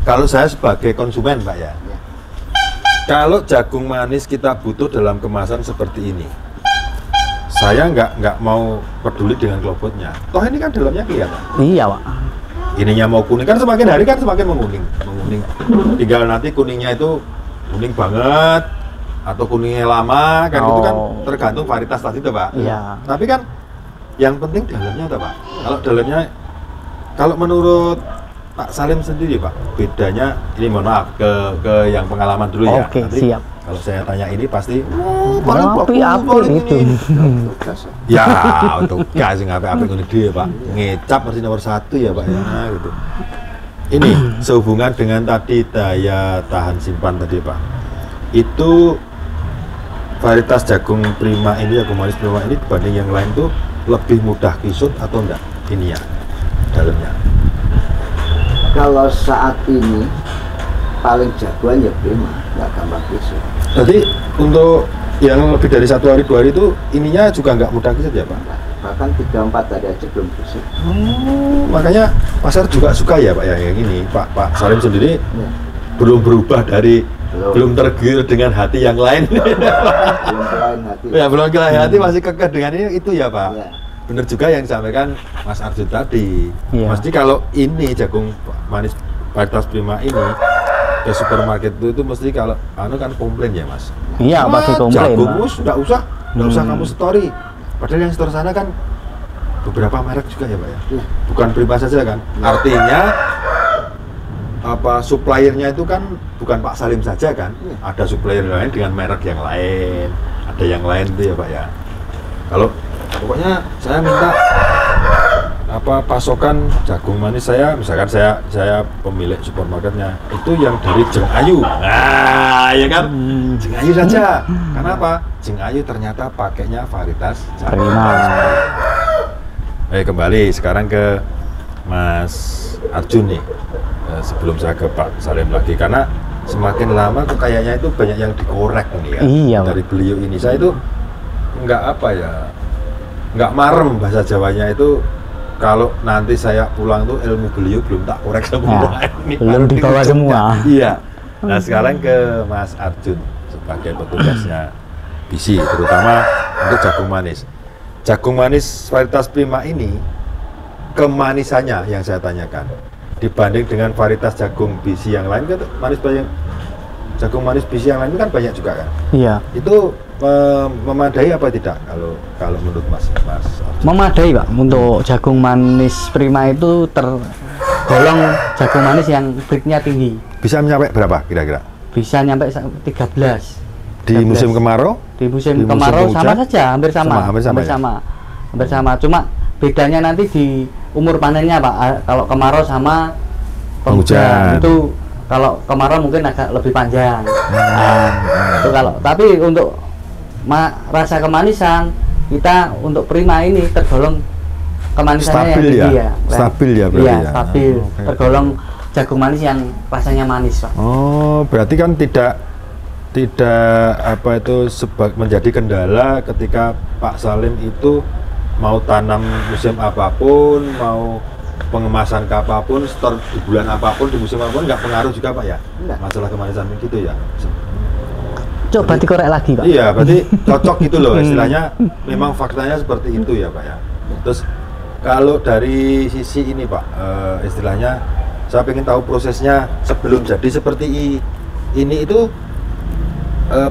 kalau saya sebagai konsumen Pak ya, kalau jagung manis kita butuh dalam kemasan seperti ini, saya nggak mau peduli dengan klobotnya. Toh ini kan dalamnya kelihatan. Iya Pak. Ininya mau kuning kan semakin hari kan semakin menguning. Tinggal nanti kuningnya itu kuning banget atau kuningnya lama kan itu kan tergantung varietas tadi tuh Pak. Iya. Tapi kan yang penting dalamnya tuh Pak. Kalau menurut Pak Salim sendiri Pak, bedanya ini mohon maaf ke yang pengalaman dulu ya. Oke, nanti siap. Kalau saya tanya ini pasti apa itu? Ya, untuk gas ngapain ini dia Pak. Ngecap masih nomor 1 ya Pak ya gitu. Ini sehubungan dengan tadi daya tahan simpan tadi Pak. Itu varietas jagung Prima ini, jagung manis Prima ini dibanding yang lain tuh lebih mudah kisut atau enggak? Ini ya, dalamnya. Kalau saat ini paling jagoan ya Prima, nggak gampang kisut. Jadi untuk yang lebih dari 1 hari 2 hari itu ininya juga nggak mudah kisut ya Pak? Bahkan 3-4 hari aja belum kisut. Makanya pasar juga suka ya Pak ya yang ini. Pak Salim sendiri belum berubah dari belum tergiur dengan hati yang lain. Belum kelain hati masih kekeh dengan ini itu ya Pak. Ya. Bener juga yang disampaikan Mas Arjun tadi. Ya. Mesti kalau ini jagung manis varietas Prima ini ke supermarket itu mesti kalau kan komplain ya Mas. Iya pasti komplain. Jagungmu nggak usah kamu story. Padahal yang store sana kan beberapa merek juga ya Pak ya? Iya. Bukan Prima saja kan? Artinya apa suppliernya itu kan bukan Pak Salim saja kan? Iya. Ada supplier lain dengan merek yang lain, ada yang lain itu ya Pak ya. Kalau pokoknya saya minta apa pasokan jagung manis saya, misalkan saya pemilik supermarketnya itu yang dari Jeng Ayu. Nah, ya kan? Jeng Ayu saja. Karena apa? Jeng Ayu ternyata pakainya varietas jagung. Kembali sekarang ke Mas Arjun nih. Sebelum saya ke Pak Salim lagi, karena semakin lama kok kayaknya itu banyak yang dikorek nih ya. Iya, dari beliau ini. Saya itu nggak marem bahasa Jawanya itu. Kalau nanti saya pulang tuh ilmu beliau belum tak korek semua. Ini belum dibawa semua. Iya. Nah sekarang ke Mas Arjun sebagai petugasnya BISI, terutama untuk jagung manis. Jagung manis varietas Prima ini kemanisannya yang saya tanyakan dibanding dengan varietas jagung BISI yang lain kan manis banyak. Jagung manis BISI yang lain kan banyak juga kan. Iya. Itu memadai apa tidak kalau menurut Mas Arjun? Memadai Pak, untuk jagung manis Prima itu tergolong jagung manis yang breednya tinggi. Bisa sampai berapa kira-kira? Bisa nyampe 13. Di musim kemarau? Di musim kemarau sama saja, hampir sama. Hampir sama. Cuma bedanya nanti di umur panennya Pak. Kalau kemarau sama penghujan itu, kalau kemarau mungkin agak lebih panjang. Itu kalau. Tapi untuk rasa kemanisan kita untuk Prima ini tergolong kemanisannya stabil yang tinggi ya. Stabil ya berarti ya. Stabil. Tergolong jagung manis yang rasanya manis Pak. Oh, berarti kan tidak apa itu menjadi kendala ketika Pak Salim itu mau tanam musim apapun, mau pengemasan apapun, store di bulan apapun, di musim apapun nggak pengaruh juga Pak ya? Enggak. Masalah kemanisan gitu ya? Coba dikorek lagi Pak. Iya, berarti cocok gitu loh istilahnya. Memang faktanya seperti itu ya Pak ya. Terus kalau dari sisi ini Pak, istilahnya saya ingin tahu prosesnya sebelum jadi seperti ini itu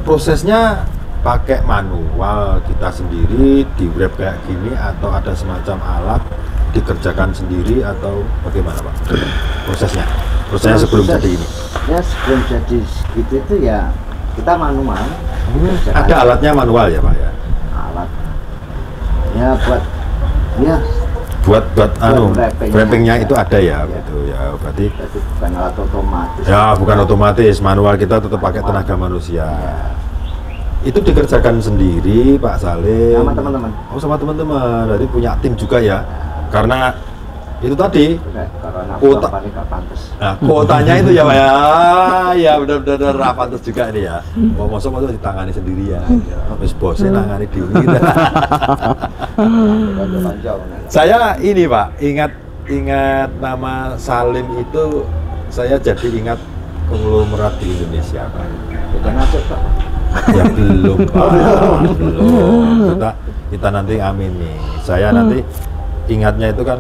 prosesnya pakai manual kita sendiri di wrap kayak gini atau ada semacam alat dikerjakan sendiri atau bagaimana Pak prosesnya sebelum jadi ini? Ya sebelum jadi gitu itu ya kita manual. Ada alatnya manual ya Pak ya? Alat ya buat wrappingnya itu ada ya, gitu ya. Berarti bukan alat otomatis. Ya bukan otomatis, manual kita tetap pakai tenaga manusia. Itu dikerjakan sendiri Pak Salim sama teman-teman. Oh sama teman-teman, berarti punya tim juga ya. Karena itu tadi kuota, kuotanya itu ya Pak ya. Ya benar-benar pantas juga ini ya. Masa ditangani sendiri ya. Terus bosnya nangani diri gitu. Saya ini Pak, ingat nama Salim itu saya jadi ingat konglomerat di Indonesia Pak. Bukan aja Pak. Ya belum Pak. Belum. Kita nanti amin nih. Saya nanti ingatnya itu kan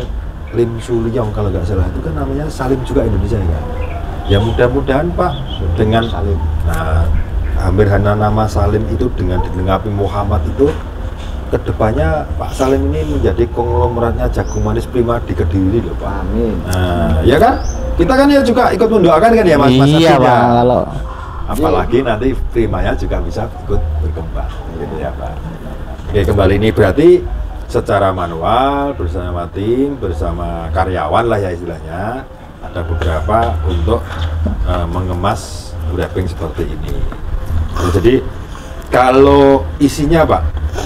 Lim Sulyong kalau nggak salah itu kan namanya Salim juga Indonesia ya. Ya mudah-mudahan Pak dengan Salim. Nah, hampir hanya nama Salim itu dengan dilengkapi Muhammad itu kedepannya Pak Salim ini menjadi konglomeratnya jagung manis Prima di Kediri loh Pak. Amin. Nah, ya kan? Kita kan ya juga ikut mendoakan kan ya Mas. Iya Pak. Kalau apalagi nanti Primanya juga bisa ikut berkembang gitu ya Pak. Oke, kembali ini berarti secara manual bersama tim, bersama karyawan lah ya istilahnya, ada beberapa untuk mengemas wrapping seperti ini. Jadi kalau isinya Pak,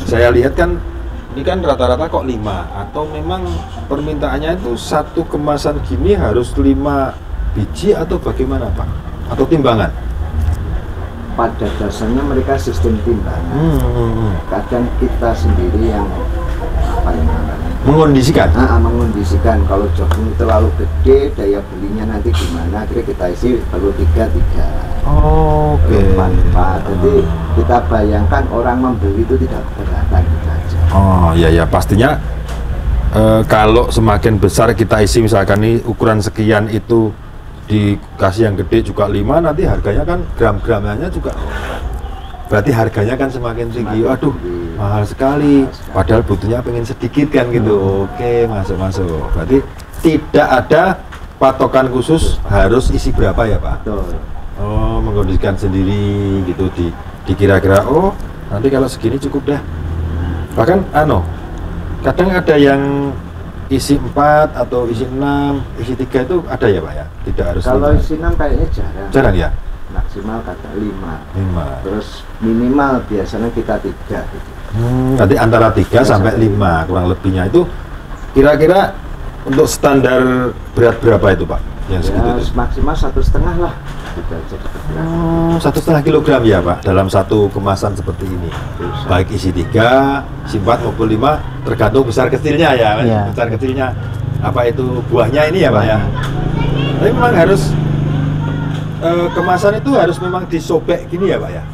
saya lihat kan ini kan rata-rata kok 5 atau memang permintaannya itu satu kemasan gini harus 5 biji atau bagaimana Pak? Atau timbangan? Pada dasarnya mereka sistem timbangan. Kadang kita sendiri yang mengondisikan kalau jagung terlalu gede daya belinya nanti gimana, akhirnya kita isi perlu 3. Oke. Jadi kita bayangkan orang membeli itu tidak keberatan gitu aja. Oh iya pastinya kalau semakin besar kita isi misalkan nih ukuran sekian itu dikasih yang gede juga 5, nanti harganya kan gram-gramnya juga berarti harganya kan semakin tinggi. Aduh, Mahal sekali. Padahal butuhnya pengen sedikit kan gitu. Oke, masuk. Berarti tidak ada patokan khusus harus isi berapa ya Pak? Betul. Oh, mengkondisikan sendiri gitu dikira-kira oh nanti kalau segini cukup dah. Bahkan kadang ada yang isi 4 atau isi 6, isi 3 itu ada ya Pak ya? Tidak harus. Kalau isi 6 kayaknya jarang. Jarang ya? Maksimal kata 5. 5. Terus minimal biasanya kita 3 gitu. Nanti antara 3 sampai 5 kurang lebihnya itu kira-kira untuk standar berat berapa itu Pak? Yang segitu itu? Maksimal 1,5 lah. Gitu aja berat. 1,5 kilogram ya Pak dalam satu kemasan seperti ini. Bisa. Baik isi 3, isi 4 maupun 5 tergantung besar kecilnya ya. Besar kecilnya apa itu buahnya ini ya Pak ya. Tapi memang harus kemasan itu harus memang disobek gini ya Pak ya.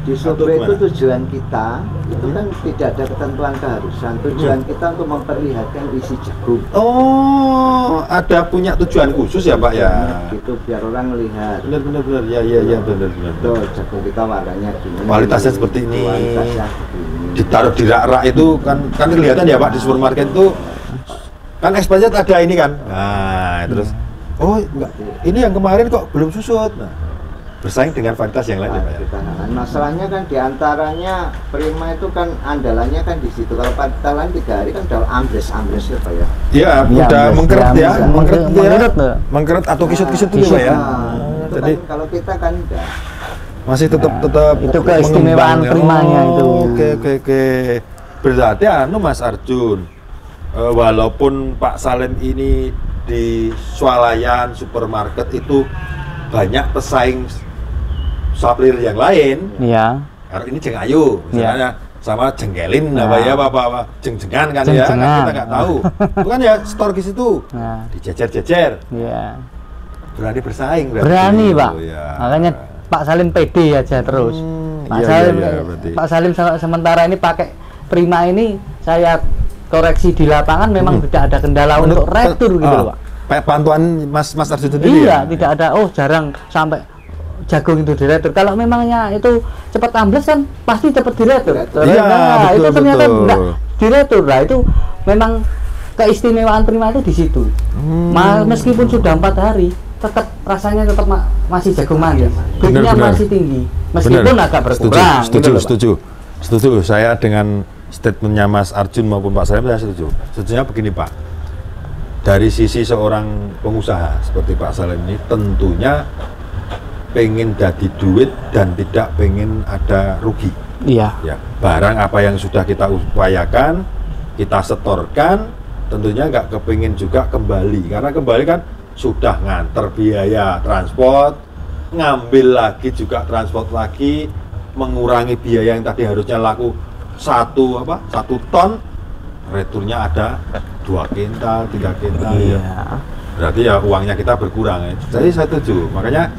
Disobek itu tujuan kita itu kan tidak ada ketentuan keharusan. Tujuan kita untuk memperlihatkan isi jagung. Oh, ada punya tujuan khusus ya Pak ya. Itu biar orang lihat. Benar. Ya benar. Tuh jagung kita warnanya gini. Kualitasnya seperti ini. Kualitasnya begini. Ditaruh di rak-rak itu kan kelihatan ya Pak di supermarket itu kan expired ada ini kan. Nah, terus oh enggak, ini yang kemarin kok belum susut. Nah, bersaing dengan varietas yang lain ya Pak ya. Masalahnya kan diantaranya Prima itu kan andalannya kan di situ. Kalau varietas lain 3 hari kan udah ambles ya Pak ya. Iya, udah mengkeret ya, mengkeret atau kisut-kisut itu Pak ya. Jadi kalau kita kan enggak. Masih tetap itu keistimewaan Primanya itu. Oke. Berarti Mas Arjun, walaupun Pak Salim ini di swalayan supermarket itu banyak pesaing supplier yang lain. Iya. Karena ini Jengayu, misalnya sama Jengkelin apa jeng-jengan kan ya, kan kita nggak tahu. Itu kan ya store di situ. Dijejer-jejer. Iya. Berani bersaing berarti. Berani, Pak. Ya. Makanya Pak Salim pede aja terus. Pak Salim sementara ini pakai Prima ini saya koreksi di lapangan memang tidak ada kendala untuk retur gitu loh Pak. Bantuan Mas Arjun sendiri iya, tidak ada jarang sampai jagung itu diretur. Kalau memangnya itu cepat ambles kan pasti cepat diretur. Iya, itu ternyata enggak diretur. Nah, itu memang keistimewaan Prima itu di situ. Meskipun sudah 4 hari tetap rasanya tetap masih jagung manis. Beatnya masih tinggi. Meskipun agak berkurang. Setuju. Saya dengan statementnya Mas Arjun maupun Pak Salim saya setuju. Setujunya begini Pak. Dari sisi seorang pengusaha seperti Pak Salim ini tentunya pengen jadi duit dan tidak pengen ada rugi. Iya. Ya, barang apa yang sudah kita upayakan, kita setorkan, tentunya nggak kepingin juga kembali. Karena kembali kan sudah nganter biaya transport, ngambil lagi juga transport lagi, mengurangi biaya yang tadi harusnya laku 1 ton, returnya ada 2 kintal, 3 kintal. Iya. Ya. Berarti ya uangnya kita berkurang. Jadi saya setuju. Makanya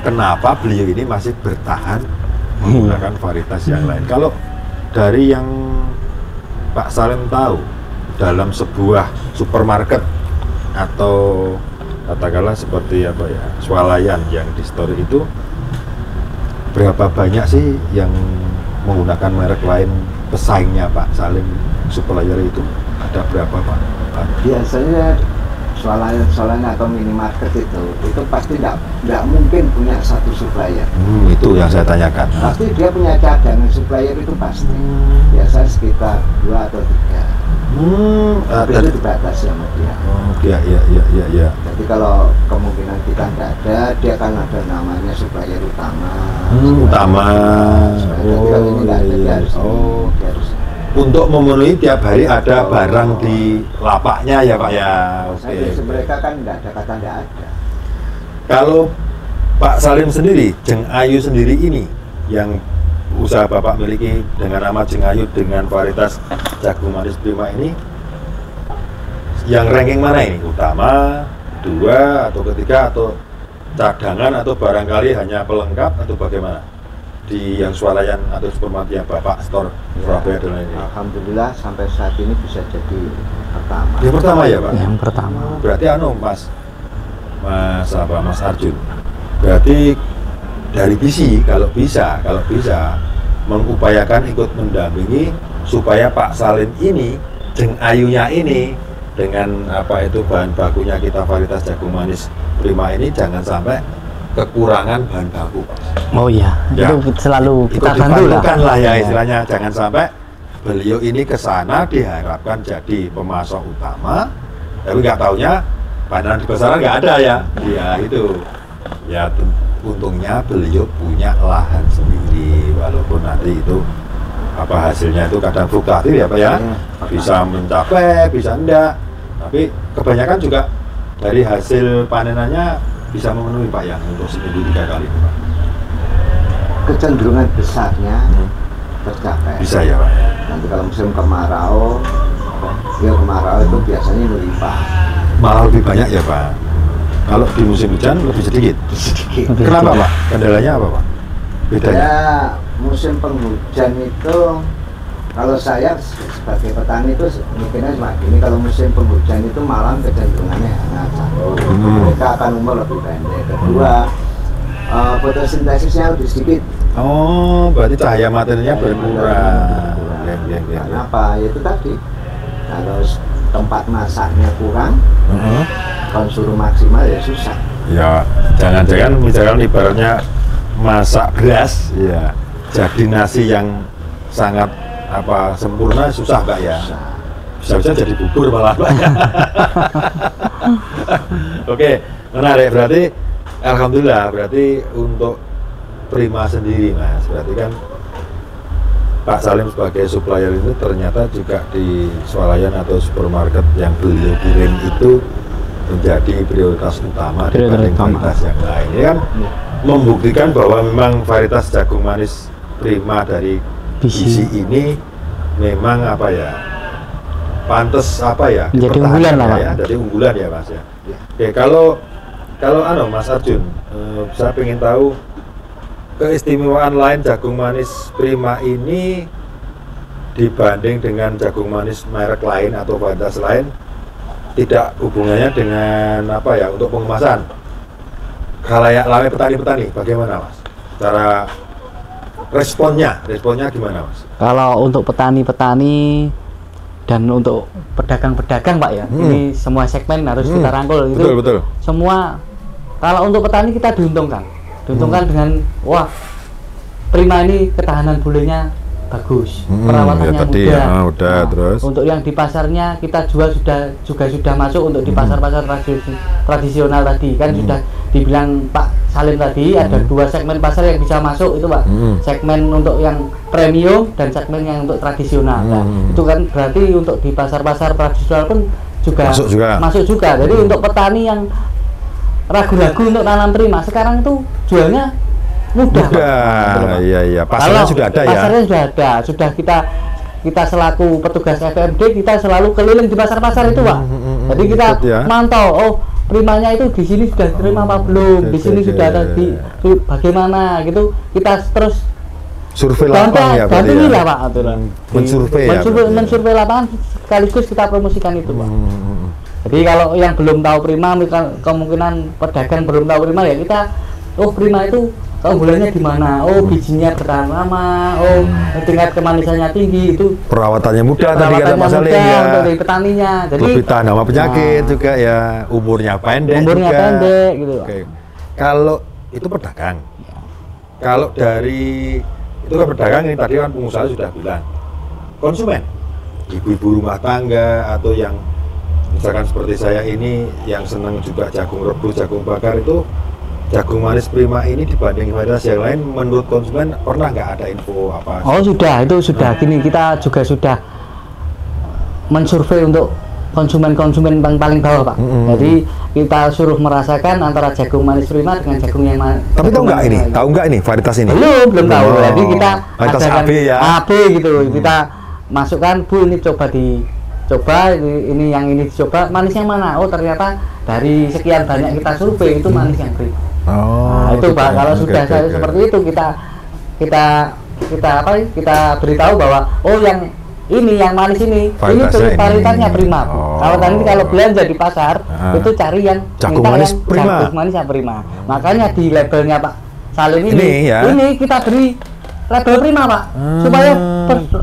kenapa beliau ini masih bertahan menggunakan varietas yang lain. Kalau dari yang Pak Salim tahu dalam sebuah supermarket atau katakanlah seperti swalayan yang di store itu berapa banyak sih yang menggunakan merek lain pesaingnya Pak Salim supplier itu ada berapa Pak? Biasanya swalayan atau minimarket itu pasti tidak mungkin punya satu supplier. Itu yang saya tanyakan. Pasti dia punya cadangan supplier itu pasti. Biasanya sekitar 2 atau 3. Tapi itu dibatasi sama dia. Iya. Jadi kalau kemungkinan kita nggak ada, dia kan ada namanya supplier utama. Jadi kalau ini nggak ada, dia harus. Untuk memenuhi tiap hari ada barang di lapaknya ya Pak ya. Mereka kan nggak ada kata nggak ada. Kalau Pak Salim sendiri, Jengayu sendiri ini yang usaha Bapak miliki dengan nama Jengayu dengan varietas jagung manis Prima ini, yang ranking mana ini? Utama, 2 atau ketiga atau cadangan atau barangkali hanya pelengkap atau bagaimana? Di yang swalayan atau supermarket yang Bapak store Surabaya dan lain-lain. Alhamdulillah sampai saat ini bisa jadi pertama. Yang pertama ya Pak? Yang pertama. Berarti Mas Arjun. Berarti dari visi kalau bisa mengupayakan ikut mendampingi supaya Pak Salim ini, Jeng Ayunya ini, dengan apa itu bahan bakunya kita varietas jagung manis prima ini jangan sampai kekurangan bahan baku. Oh iya, Ya, itu selalu itu kita bantu dibantukan lah ya Iya. istilahnya. Jangan sampai beliau ini ke sana diharapkan jadi pemasok utama, tapi nggak taunya panen di pasaran nggak ada ya. Ya itu. Ya untungnya beliau punya lahan sendiri, walaupun nanti itu apa hasilnya itu kadang fluktuatif ya Pak ya, bisa mencapai, bisa enggak. Tapi kebanyakan juga dari hasil panenannya bisa memenuhi Pak ya untuk seminggu 3 kali Pak. Kecenderungan besarnya tercapai. Bisa ya Pak. Nanti kalau musim kemarau, ya kemarau itu biasanya melimpah. Malah lebih banyak ya Pak. Kalau di musim hujan lebih sedikit. Sedikit. Kenapa Pak? Kendalanya apa Pak? Bedanya? Ya musim penghujan itu, kalau saya sebagai petani itu mikirnya cuma gini, kalau musim penghujan itu malam kecenderungannya hangat satu, mereka akan umur lebih pendek. Kedua, fotosintesisnya lebih sedikit. Oh, berarti cahaya materinya berkurang. Ya. Karena apa? Ya itu tadi, kalau tempat masaknya kurang, konsumsi maksimal ya susah. Ya, jangan-jangan misalkan ibaratnya masak beras, ya, jadi nasi yang sangat apa sempurna susah Pak ya. Bisa-bisa jadi bubur malah Pak. Oke, menarik. Berarti alhamdulillah, berarti untuk Prima sendiri Mas, berarti kan Pak Salim sebagai supplier itu ternyata juga di swalayan atau supermarket yang beliau kirim itu menjadi prioritas utama dibanding varietas yang lain. Ini kan membuktikan bahwa memang varietas jagung manis Prima dari BC ini memang apa ya, pantas apa ya, jadi unggulan lah ya, jadi unggulan ya Mas ya. Oke, kalau Mas Arjun, saya ingin tahu keistimewaan lain jagung manis Prima ini dibanding dengan jagung manis merek lain atau varietas lain, tidak hubungannya dengan apa ya, untuk pengemasan khalayak ramai petani-petani, bagaimana Mas? Cara responnya gimana Mas? Kalau untuk petani-petani dan untuk pedagang-pedagang Pak ya, ini semua segmen harus kita rangkul. Itu Betul. semua. Kalau untuk petani kita diuntungkan dengan wah, Prima ini ketahanan bulenya bagus, perawatannya ya tadi, mudah. Nah, terus untuk yang di pasarnya kita jual sudah masuk untuk di pasar-pasar tradisional tadi kan sudah dibilang Pak Salim tadi ada 2 segmen pasar yang bisa masuk itu Pak, segmen untuk yang premium dan segmen yang untuk tradisional. Nah, itu kan berarti untuk di pasar-pasar tradisional pun juga masuk juga. Jadi untuk petani yang ragu-ragu untuk tanam Prima sekarang itu jualnya mudah. Iya. Pasarnya sudah ada ya. Pasarnya sudah ada. Sudah kita selaku petugas FMD kita selalu keliling di pasar-pasar itu Pak. Jadi kita mantau, oh Primanya itu di sini sudah terima apa belum, di sini sudah ada di bagaimana gitu. Kita terus survei lapangan ya Pak. Lah Pak aturan. Mensurvei lapangan sekaligus kita promosikan itu Pak. Jadi kalau yang belum tahu Prima, kemungkinan pedagang belum tahu Prima ya kita, oh Prima itu keunggulannya di mana? Oh bijinya bertahan lama, oh tingkat kemanisannya tinggi, itu perawatannya mudah tadi kata Mas Salim ya. Dari petaninya. Jadi lebih tahan sama penyakit juga ya, umurnya pendek gitu. Oke. Kalau itu pedagang. Kalau dari itu kan pedagang ini tadi kan pengusaha sudah bilang. Konsumen, ibu-ibu rumah tangga atau yang misalkan seperti saya ini yang senang juga jagung rebus, jagung bakar, itu jagung manis Prima ini dibanding varietas yang lain menurut konsumen pernah nggak ada info apa? Oh sudah, itu sudah. Gini kita juga sudah mensurvei untuk konsumen yang paling bawah Pak. Jadi kita suruh merasakan antara jagung manis Prima dengan jagung yang mana. Tapi tahu nggak ini varietas ini? Belum tahu. Jadi kita varietas AB ya. AB gitu. Kita masukkan, Bu ini coba ini yang ini dicoba, manis yang mana? Oh ternyata dari sekian banyak kita survei itu manis yang Prima. Nah, itu Pak, kalau sudah seperti itu kita beritahu bahwa oh yang ini yang manis ini varietasnya Prima. Kalau tadi kalau belanja di pasar itu cari yang jagung manis Prima. Jagung manis yang Prima. Makanya di labelnya Pak Salim ini kita beri label prima Pak, supaya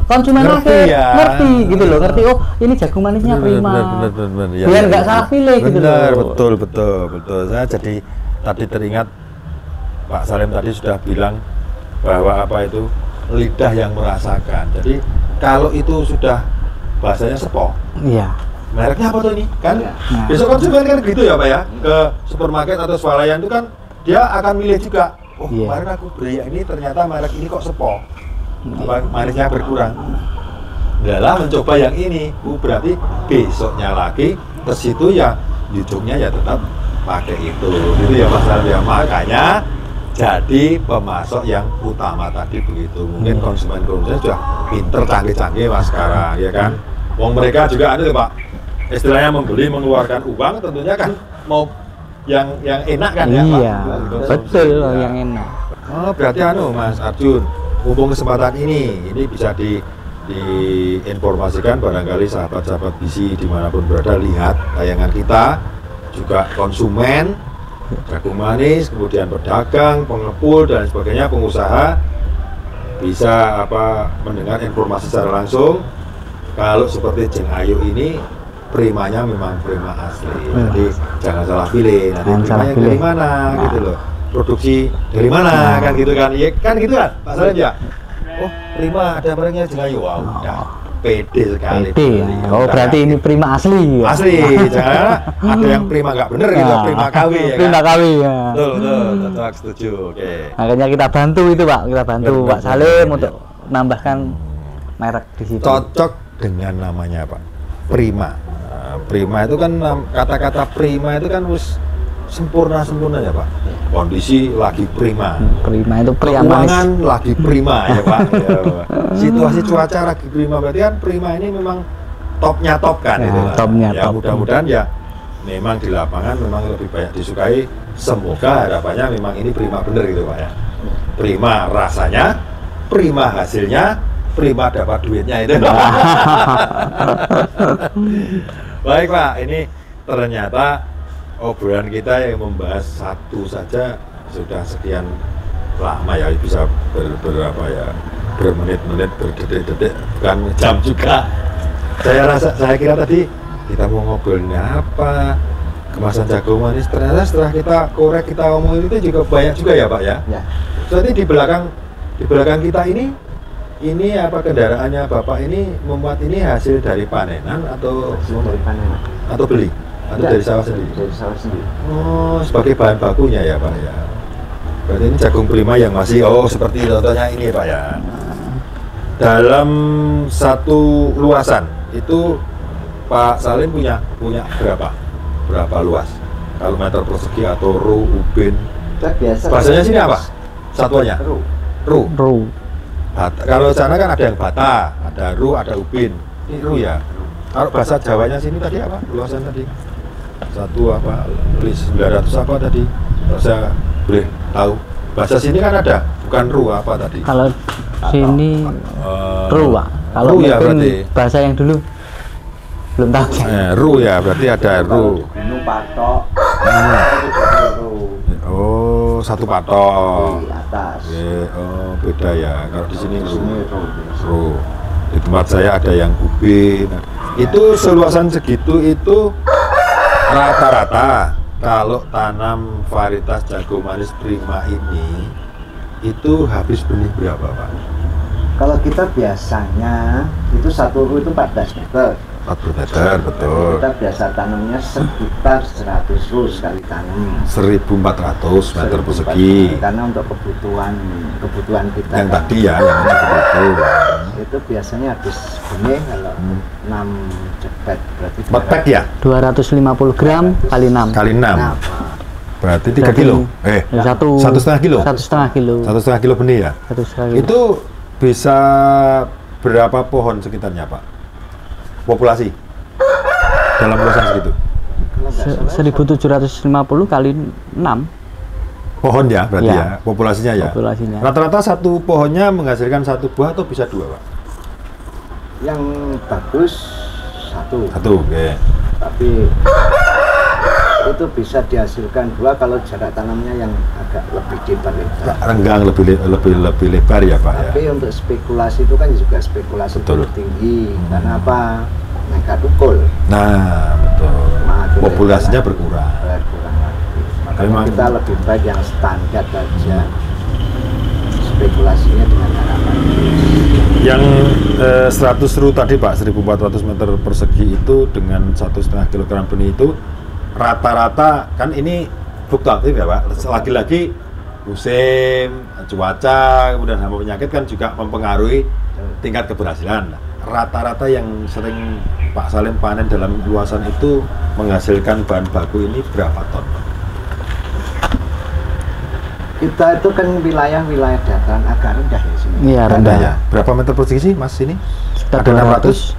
konsumen akhir ngerti gitu loh, ngerti oh ini jagung manisnya prima. Bener. Biar nggak salah pilih gitu loh. Betul. Saya jadi tadi teringat Pak Salim tadi sudah bilang bahwa apa itu lidah yang merasakan. Jadi kalau itu sudah bahasanya sepo. Iya. Mereknya apa tuh ini? Kan Nah. besok konsumen kan gitu ya Pak ya, ke supermarket atau swalayan itu kan dia akan milih juga. Oh kemarin aku beli yang ini ternyata merek ini kok sepo. Apa manisnya berkurang. Adalah mencoba yang ini, berarti besoknya lagi ke situ ya ujungnya ya tetap pakai itu. Gitu ya Mas Salim ya. Makanya jadi pemasok yang utama tadi begitu. Mungkin konsumen sudah pinter canggih-canggih Mas sekarang ya kan. Wong mereka juga ada Pak. Istilahnya membeli mengeluarkan uang tentunya kan mau yang enak kan ya Pak. Iya, betul yang enak. Oh, berarti Mas Arjun, mumpung kesempatan ini bisa diinformasikan barangkali sahabat-sahabat BISI dimanapun berada lihat tayangan kita, juga konsumen jagung manis, kemudian pedagang, pengepul dan sebagainya, pengusaha bisa mendengar informasi secara langsung. Kalau seperti Jeng Ayu ini primanya memang prima asli, jadi jangan salah pilih. Nanti primanya dari mana gitu loh, produksi dari mana kan gitu kan, ya kan gitu kan Pak Salim ya. Oh prima ada barangnya Jeng Ayu, wow udah pede sekali. Pede. Oh berarti ini prima asli. Asli, jangan ada yang prima nggak bener gitu, prima KW ya kan. Prima KW ya. Betul, setuju. Oke. Makanya kita bantu itu Pak, kita bantu Pak Salim untuk nambahkan merek di situ. Cocok dengan namanya Pak, prima. Prima itu kan kata-kata prima itu kan wis sempurna ya Pak. Kondisi lagi prima. Prima itu pria manis. Keuangan lagi prima ya Pak. Ya, Pak. Situasi cuaca lagi prima, berarti kan prima ini memang topnya top kan Ya, itu. topnya Ya top. mudah-mudahan ya memang di lapangan memang lebih banyak disukai. Semoga harapannya memang ini prima bener gitu Pak ya. Prima rasanya, prima hasilnya, prima dapat duitnya itu. Baik Pak, ini ternyata obrolan kita yang membahas satu saja sudah sekian lama ya, bisa bermenit-menit, berdetik-detik, bukan jam juga. Saya kira tadi kita mau ngobrolin apa, kemasan jagung manis, ternyata setelah kita korek, kita omongin itu juga banyak juga ya Pak ya. Ya. Jadi di belakang kita ini apa kendaraannya Bapak ini membuat ini hasil dari panenan atau Dari panenan. atau beli atau Enggak, dari sawah sendiri? Dari sawah sendiri. Oh, sebagai bahan bakunya ya Pak ya. Berarti ini jagung prima yang masih seperti contohnya ini Pak ya. Dalam satu luasan itu Pak Salim punya berapa luas? Kalau meter persegi atau ru, ubin? Kita biasa. Bahasanya sini apa? Satuannya? Ru. Kalau sana kan ada yang bata, ada ru, ada ubin. Ini ru ya. Kalau bahasa Jawanya sini tadi apa? Luasan tadi? Satu apa? 900 apa tadi? Kalau saya boleh tahu. Bahasa sini kan ada, bukan ru apa tadi? Kalau sini ru Pak. Kalau ru ya mungkin berarti. bahasa yang dulu belum tahu. Ru ya, berarti ada ru. Gunung Patok. Oh, satu patok. Di atas. Oh, beda ya. Kalau di sini Di sini ru. Di tempat saya ada yang ubin. Itu seluasan segitu itu rata-rata kalau tanam varietas jagung manis prima ini itu habis benih berapa Pak? Kalau kita biasanya itu satu ru itu 14 meter. 40 meter, betul. Kita biasa tanamnya sekitar 100 ru sekali tanam. 1.400 meter persegi. Karena untuk kebutuhan kita Yang tadi ya, yang itu. itu biasanya habis benih kalau 6 cepet berarti 4 pack ya? 250 gram kali 6. Kali 6. Nah, Berarti 3 kilo. Satu 1,5 kilo. 1,5 kilo. 1,5 kilo benih ya? 1,5 kilo. Itu bisa berapa pohon sekitarnya Pak? Populasi dalam luasan segitu? 1750 kali 6 Pohon ya berarti Ya. ya, populasinya ya? populasinya. Rata-rata satu pohonnya menghasilkan satu buah atau bisa 2 Pak? yang bagus satu. Satu, oke. Tapi itu bisa dihasilkan 2 kalau jarak tanamnya yang agak lebih lebar. Renggang lebih lebar ya Pak ya. Tapi untuk spekulasi itu kan juga spekulasi tinggi. Karena apa? Mereka tukul. Nah, betul. Populasinya berkurang. Makanya kita lebih baik yang standar saja. Spekulasinya dengan harapan. Yang 100 ru tadi Pak, 1400 meter persegi itu dengan 1,5 kg benih itu rata-rata kan ini fluktuatif ya Pak. Lagi-lagi musim, cuaca, kemudian hama penyakit kan juga mempengaruhi tingkat keberhasilan. Rata-rata yang sering Pak Salim panen dalam luasan itu menghasilkan bahan baku ini berapa ton? Kita itu kan wilayah-wilayah dataran agak rendah ya sini. Iya, rendah ya. Berapa meter persegi sih Mas ini? Sekitar Ada 600?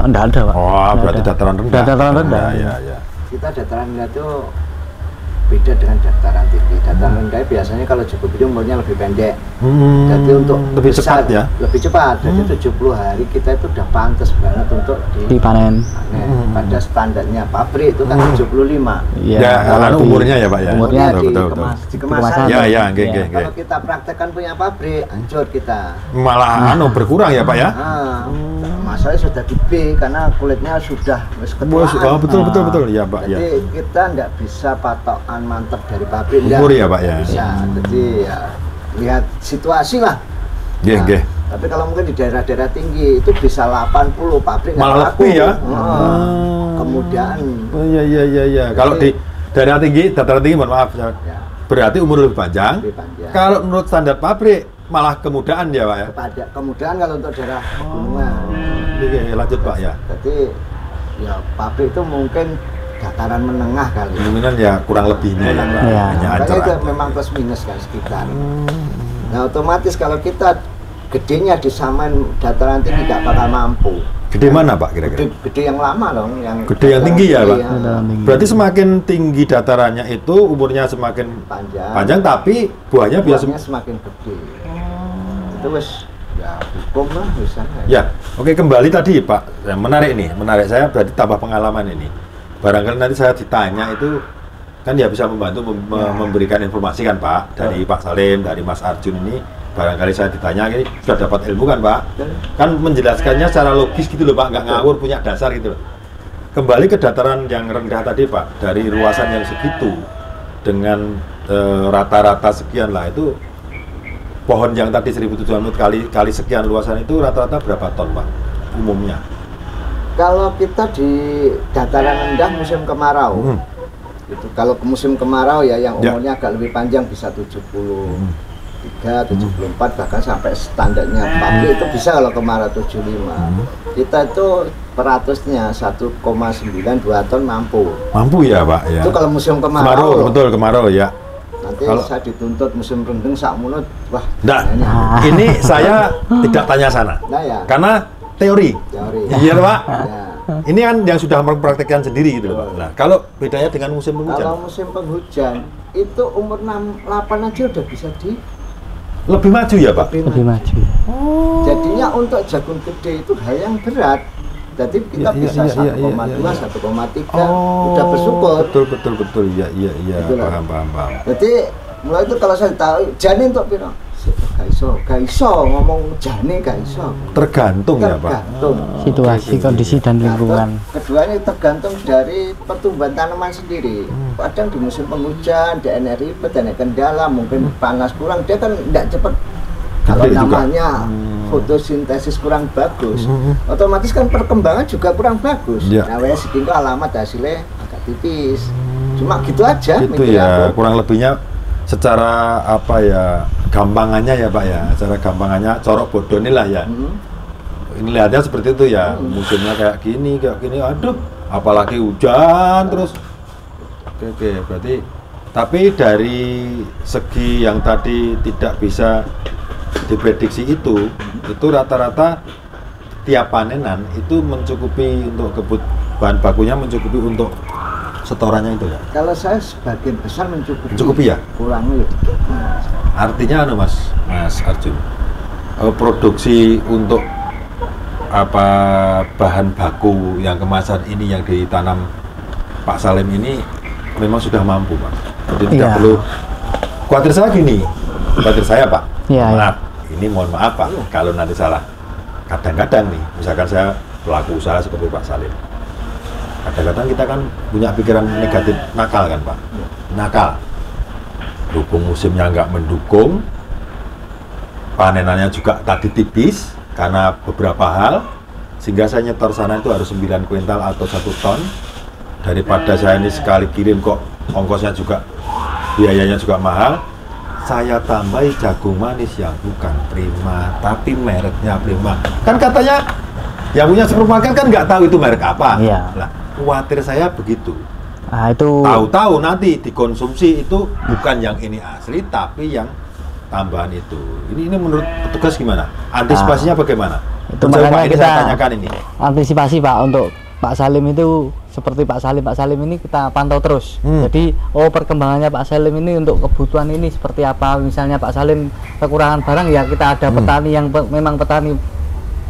Enggak ada Pak. Oh, berarti dataran rendah. Dataran rendah. Ya. Kita dataran rendah itu beda dengan dataran tinggi. Dataran rendah biasanya kalau cukup itu umurnya lebih pendek. Jadi untuk lebih cepat ya? Lebih cepat. Jadi 70 hari kita itu udah pantas banget untuk dipanen. Pada standarnya pabrik itu kan 75. Ya, kalau umurnya ya Pak ya. Umurnya betul. Di kemasan. Ya. Kalau kita praktekkan punya pabrik, hancur kita. Malah berkurang ya Pak ya? Masalahnya sudah di B karena kulitnya sudah ketuaan. Betul ya Pak. Jadi kita nggak bisa patokan mantap dari pabrik. Umur ya Pak ya. Bisa. Jadi ya lihat situasi lah. Tapi kalau mungkin di daerah-daerah tinggi itu bisa 80 pabrik malah lebih ya. Kemudian. Oh iya. Kalau di daerah tinggi, dataran tinggi mohon maaf ya. Berarti umur lebih panjang. Kalau menurut standar pabrik malah kemudaan ya Pak ya. Kemudian kalau untuk daerah pegunungan. Oke, lanjut Pak ya. Jadi ya pabrik itu mungkin dataran menengah kali. Kemungkinan ya kurang lebihnya ya Pak. Makanya itu memang plus minus kan sekitar. Nah otomatis kalau kita gedenya disamain dataran tinggi nggak bakal mampu. Gede mana Pak kira-kira? Gede yang lama dong, yang gede yang tinggi ya Pak. Ya. Berarti semakin tinggi datarannya itu umurnya semakin panjang tapi buahnya semakin gede. Itu wes ya hukum lah misalnya. Ya, oke kembali tadi Pak. Yang menarik saya berarti tambah pengalaman ini. Barangkali nanti saya ditanya itu kan ya bisa membantu memberikan informasi kan Pak dari Pak Salim, dari Mas Arjun ini. Barangkali saya ditanya ini sudah dapat ilmu kan Pak, kan menjelaskannya secara logis gitu loh Pak, nggak ngawur, punya dasar gitu loh. Kembali ke dataran yang rendah tadi Pak, dari luasan yang segitu dengan rata-rata sekian lah itu pohon yang tadi 1.700 kali sekian luasan itu rata-rata berapa ton Pak umumnya? Kalau kita di dataran rendah musim kemarau itu kalau ke musim kemarau ya yang umurnya agak lebih panjang bisa 73, 74 bahkan sampai standarnya pabrik itu bisa kalau kemarau 75. Kita itu peratusnya 1,92 ton mampu ya Pak ya. Itu kalau musim kemarau. Betul kemarau ya. Nanti kalau saya dituntut musim rendeng sak munut, wah. Ini saya tidak tanya sana. Karena teori. Iya Pak. Ini kan yang sudah mempraktekkan sendiri gitu loh Pak. Nah, kalau bedanya dengan musim penghujan? Kalau musim penghujan itu umur 68 aja udah bisa lebih maju ya Pak? Lebih maju. Jadinya untuk jagung gede itu hal yang berat. Jadi kita bisa 1,2, 1,3 udah bersyukur. Betul. Iya. Paham. Jadi mulai itu kalau saya tahu jani untuk piro? Gak iso ngomong jani gak iso. Tergantung ya Pak. Situasi, kondisi dan lingkungan. Keduanya tergantung dari pertumbuhan tanaman sendiri. Kadang di musim penghujan, daerah ribet, daerah kendala, mungkin panas kurang, dia kan tidak cepat. Kalau namanya fotosintesis kurang bagus, otomatis kan perkembangan juga kurang bagus. Nah, segini alamat hasilnya agak tipis. Cuma gitu aja. Itu ya, kurang lebihnya secara apa ya, gampangannya ya Pak ya, secara gampangannya corok bodoh inilah ya. Ini lihatnya seperti itu ya, musimnya kayak gini, aduh, apalagi hujan terus. Oke, berarti tapi dari segi yang tadi tidak bisa diprediksi itu rata-rata tiap panenan itu mencukupi untuk bahan bakunya, mencukupi untuk setorannya itu ya? Kalau saya sebagian besar mencukupi ya? Kurangnya dikit. Artinya Mas Arjun, produksi untuk apa bahan baku yang kemasan ini yang ditanam Pak Salim ini memang sudah mampu Pak. Jadi tidak perlu khawatir. Saya gini, khawatir saya Pak, maaf, ini mohon maaf Pak kalau nanti salah. Kadang-kadang nih, misalkan saya pelaku usaha seperti Pak Salim, kadang-kadang kita kan punya pikiran negatif, nakal kan Pak, nakal, dukung musimnya nggak mendukung, panenannya juga tadi tipis karena beberapa hal, sehingga saya nyetor sana itu harus 9 kuintal atau 1 ton. Daripada saya ini sekali kirim kok ongkosnya juga, biayanya juga mahal, saya tambahi jagung manis yang bukan Prima tapi mereknya Prima. Kan katanya yang punya supermarket kan nggak tahu itu merek apa. Nah, khawatir saya begitu. Nah, itu tahu-tahu nanti dikonsumsi itu bukan yang ini asli tapi yang tambahan itu. Ini menurut petugas gimana? Antisipasinya bagaimana? Itu makanya kita tanyakan ini. Antisipasi Pak untuk Pak Salim itu seperti Pak Salim ini kita pantau terus. Jadi perkembangannya Pak Salim ini untuk kebutuhan ini seperti apa. Misalnya Pak Salim kekurangan barang ya kita ada petani yang memang petani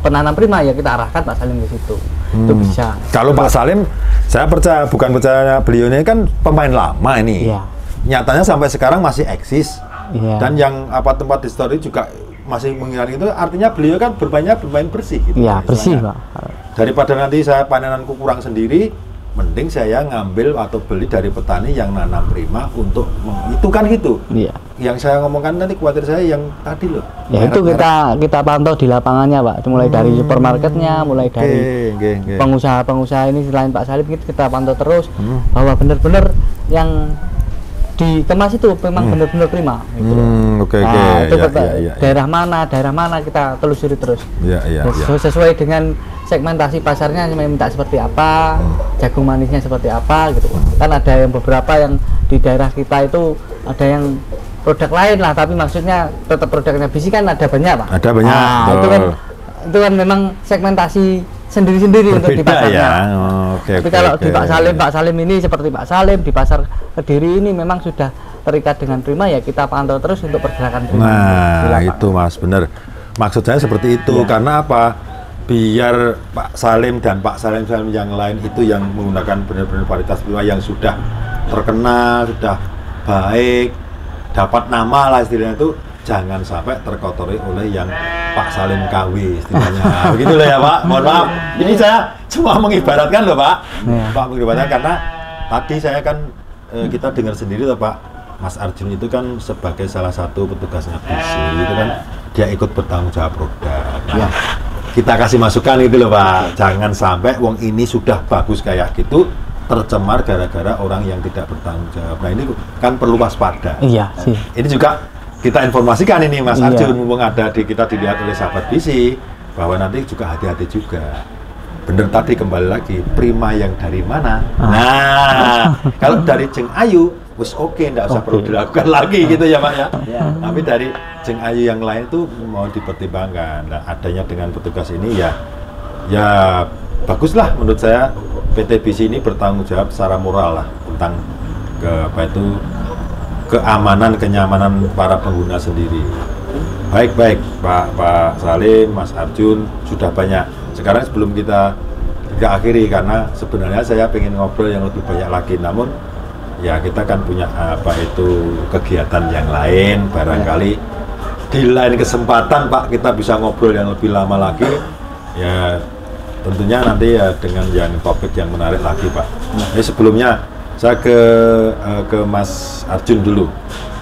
penanam Prima ya kita arahkan Pak Salim ke situ. Itu bisa. Kalau Pak Salim saya percaya, bukan percaya, beliau ini kan pemain lama ini. Nyatanya sampai sekarang masih eksis. Dan yang tempat histori juga masih mengingat itu, artinya beliau kan bermain bersih gitu. Iya, bersih Pak. Daripada nanti saya panenanku kurang sendiri, mending saya ngambil atau beli dari petani yang nanam Prima untuk itu kan gitu. Yang saya ngomongkan nanti khawatir saya yang tadi loh. Ya itu kita pantau di lapangannya Pak, mulai dari supermarketnya, mulai dari pengusaha-pengusaha ini selain Pak Salim kita pantau terus bahwa benar-benar yang dikemas itu memang benar-benar Prima gitu. Itu daerah mana kita telusuri terus. Sesuai dengan segmentasi pasarnya minta seperti apa, jagung manisnya seperti apa gitu. Kan ada yang beberapa yang di daerah kita itu ada yang produk lain lah, tapi maksudnya tetap produknya bisi kan ada banyak Pak. Ada banyak. Itu kan memang segmentasi sendiri-sendiri untuk di pasarnya. Tapi kalau di Pak Salim ini seperti Pak Salim di pasar Kediri ini memang sudah terikat dengan Prima ya kita pantau terus untuk pergerakan Prima. Nah, itu Mas benar. Maksud saya seperti itu karena apa? Biar Pak Salim dan Pak Salim yang lain itu yang menggunakan benar-benar varietas Prima yang sudah terkenal, sudah baik, dapat nama lah istilahnya itu, jangan sampai terkotori oleh yang Pak Salim KW istilahnya. Begitu loh ya Pak, mohon maaf. Ini saya cuma mengibaratkan loh Pak. Pak mengibaratkan karena tadi saya kan kita dengar sendiri loh Pak, Mas Arjun itu kan sebagai salah satu petugasnya BISI itu kan dia ikut bertanggung jawab produk. Kita kasih masukan gitu loh Pak, jangan sampai wong ini sudah bagus kayak gitu tercemar gara-gara orang yang tidak bertanggung jawab. Nah ini kan perlu waspada. Iya sih. Ini juga kita informasikan ini Mas Arjun, mumpung ada kita dilihat oleh sahabat BISI, bahwa nanti juga hati-hati juga. Bener tadi kembali lagi, Prima yang dari mana? Nah, kalau dari Jeng Ayu, wis oke, nggak usah perlu dilakukan lagi gitu ya Pak ya. Tapi dari Jeng Ayu yang lain itu mau dipertimbangkan. Nah, adanya dengan petugas ini ya baguslah menurut saya. PT BISI ini bertanggung jawab secara moral lah tentang keamanan, kenyamanan para pengguna sendiri. Baik Pak Salim, Mas Arjun sudah banyak. Sekarang sebelum kita akhiri, karena sebenarnya saya pengen ngobrol yang lebih banyak lagi, namun ya kita kan punya kegiatan yang lain, barangkali di lain kesempatan Pak kita bisa ngobrol yang lebih lama lagi ya. Tentunya nanti ya dengan yang topik yang menarik lagi Pak. Ini sebelumnya saya ke Mas Arjun dulu.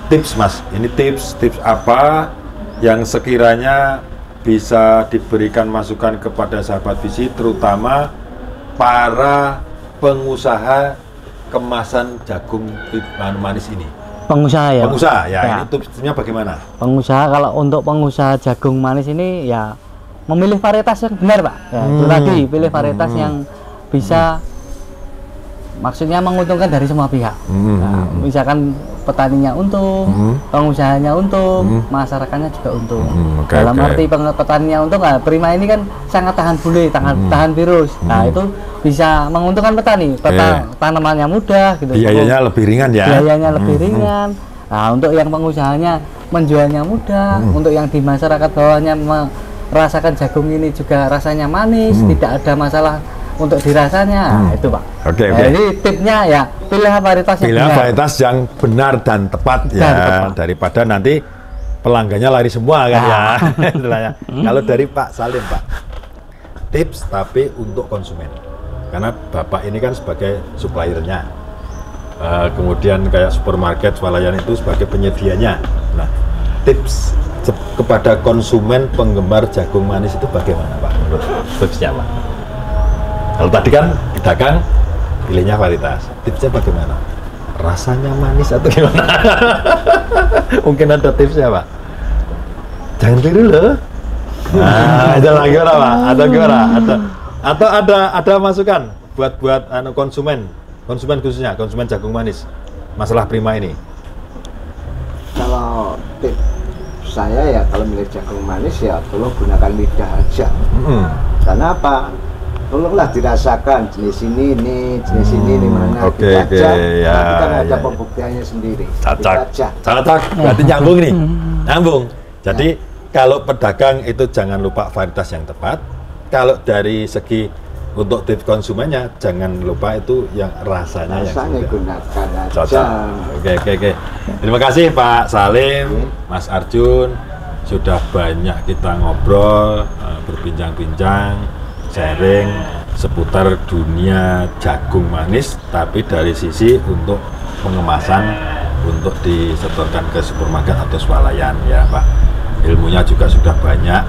Tips Mas, ini tips apa yang sekiranya bisa diberikan masukan kepada sahabat BISI, terutama para pengusaha kemasan jagung manis ini. Pengusaha ya. Pengusaha ya. Ini tipsnya bagaimana? Pengusaha, kalau untuk pengusaha jagung manis ini ya memilih varietas yang benar Pak. Ya, itu tadi pilih varietas yang bisa maksudnya menguntungkan dari semua pihak. Nah, misalkan petaninya untung, pengusahanya untung, masyarakatnya juga untung. Dalam arti petaninya untung, Prima ini kan sangat tahan bule, tahan virus. Nah itu bisa menguntungkan petani. Tanamannya mudah, gitu. Biayanya lebih ringan ya. Biayanya lebih ringan. Nah untuk yang pengusahanya menjualnya mudah, untuk yang di masyarakat bawahnya merasakan jagung ini juga rasanya manis, tidak ada masalah untuk dirasanya itu Pak. Oke. Jadi tipnya ya pilih varietas yang benar dan tepat ya, daripada nanti pelanggannya lari semua kan ya. Kalau dari Pak Salim Pak, tips tapi untuk konsumen, karena Bapak ini kan sebagai suppliernya, kemudian kayak supermarket swalayan itu sebagai penyedianya. Nah, tips kepada konsumen penggemar jagung manis itu bagaimana Pak? Menurut tipsnya Pak? Kalau tadi kan pedagang pilihnya varietas, tipsnya bagaimana? Rasanya manis atau gimana? Mungkin ada tipsnya Pak? Jangan tiru loh. Nah, itu lagi gimana Pak? Atau gimana? Atau ada masukan buat konsumen khususnya konsumen jagung manis masalah Prima ini? Kalau tips saya ya kalau milih jagung manis ya tolong gunakan lidah aja. Karena apa? Tolonglah dirasakan jenis ini mana. Oke, ya. Tapi kan ada pembuktiannya sendiri. Cocok. Berarti nyambung nih. Nyambung. Jadi kalau pedagang itu jangan lupa varietas yang tepat. Kalau dari segi untuk tips konsumennya jangan lupa itu yang rasanya yang gunakan aja. Cocok. Oke. Terima kasih Pak Salim, Mas Arjun, sudah banyak kita ngobrol, berbincang-bincang, sharing seputar dunia jagung manis, tapi dari sisi untuk pengemasan untuk disetorkan ke supermarket atau swalayan ya Pak. Ilmunya juga sudah banyak,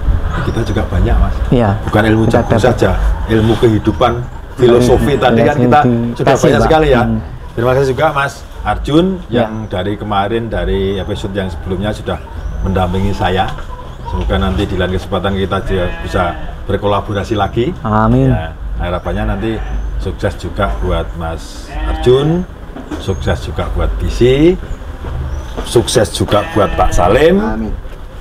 kita juga banyak Mas. Iya. Bukan ilmu jagung saja, ilmu kehidupan, filosofi tadi kan kita sudah banyak sekali ya. Terima kasih juga Mas Arjun yang dari kemarin, dari episode yang sebelumnya sudah mendampingi saya. Semoga nanti di lain kesempatan kita bisa berkolaborasi lagi. Amin. Ya, harapannya nanti sukses juga buat Mas Arjun, sukses juga buat BC, sukses juga buat Pak Salim. Amin.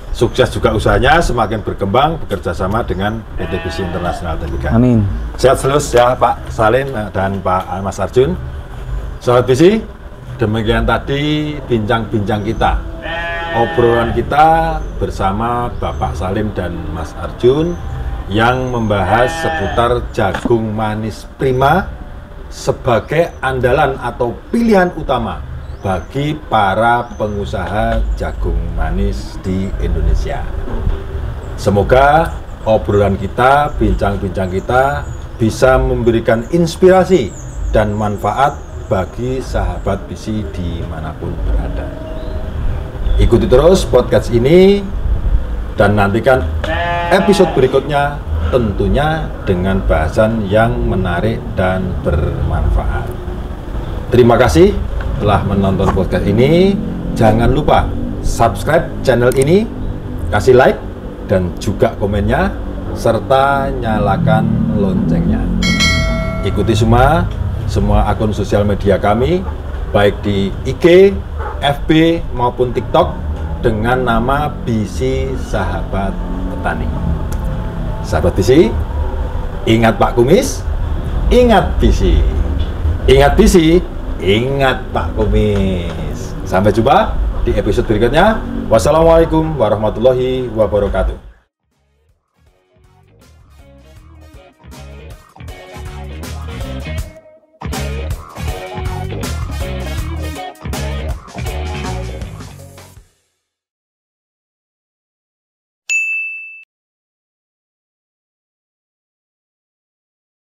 Sukses juga usahanya semakin berkembang bekerja sama dengan PT BC International Tbk. Amin. Sehat selalu ya Pak Salim dan Pak Mas Arjun. Sahabat BC, demikian tadi bincang-bincang kita, obrolan kita bersama Bapak Salim dan Mas Arjun yang membahas seputar jagung manis Prima sebagai andalan atau pilihan utama bagi para pengusaha jagung manis di Indonesia. Semoga obrolan kita, bincang-bincang kita bisa memberikan inspirasi dan manfaat bagi sahabat BC dimanapun berada. Ikuti terus podcast ini dan nantikan episode berikutnya tentunya dengan bahasan yang menarik dan bermanfaat. Terima kasih telah menonton podcast ini. Jangan lupa subscribe channel ini, kasih like dan juga komennya, serta nyalakan loncengnya. Ikuti semua akun sosial media kami, baik di IG, FB maupun TikTok dengan nama BC Sahabat Petani. Sahabat BC, ingat Pak Kumis, ingat BC. Ingat BC, ingat Pak Kumis. Sampai jumpa di episode berikutnya. Wassalamualaikum warahmatullahi wabarakatuh.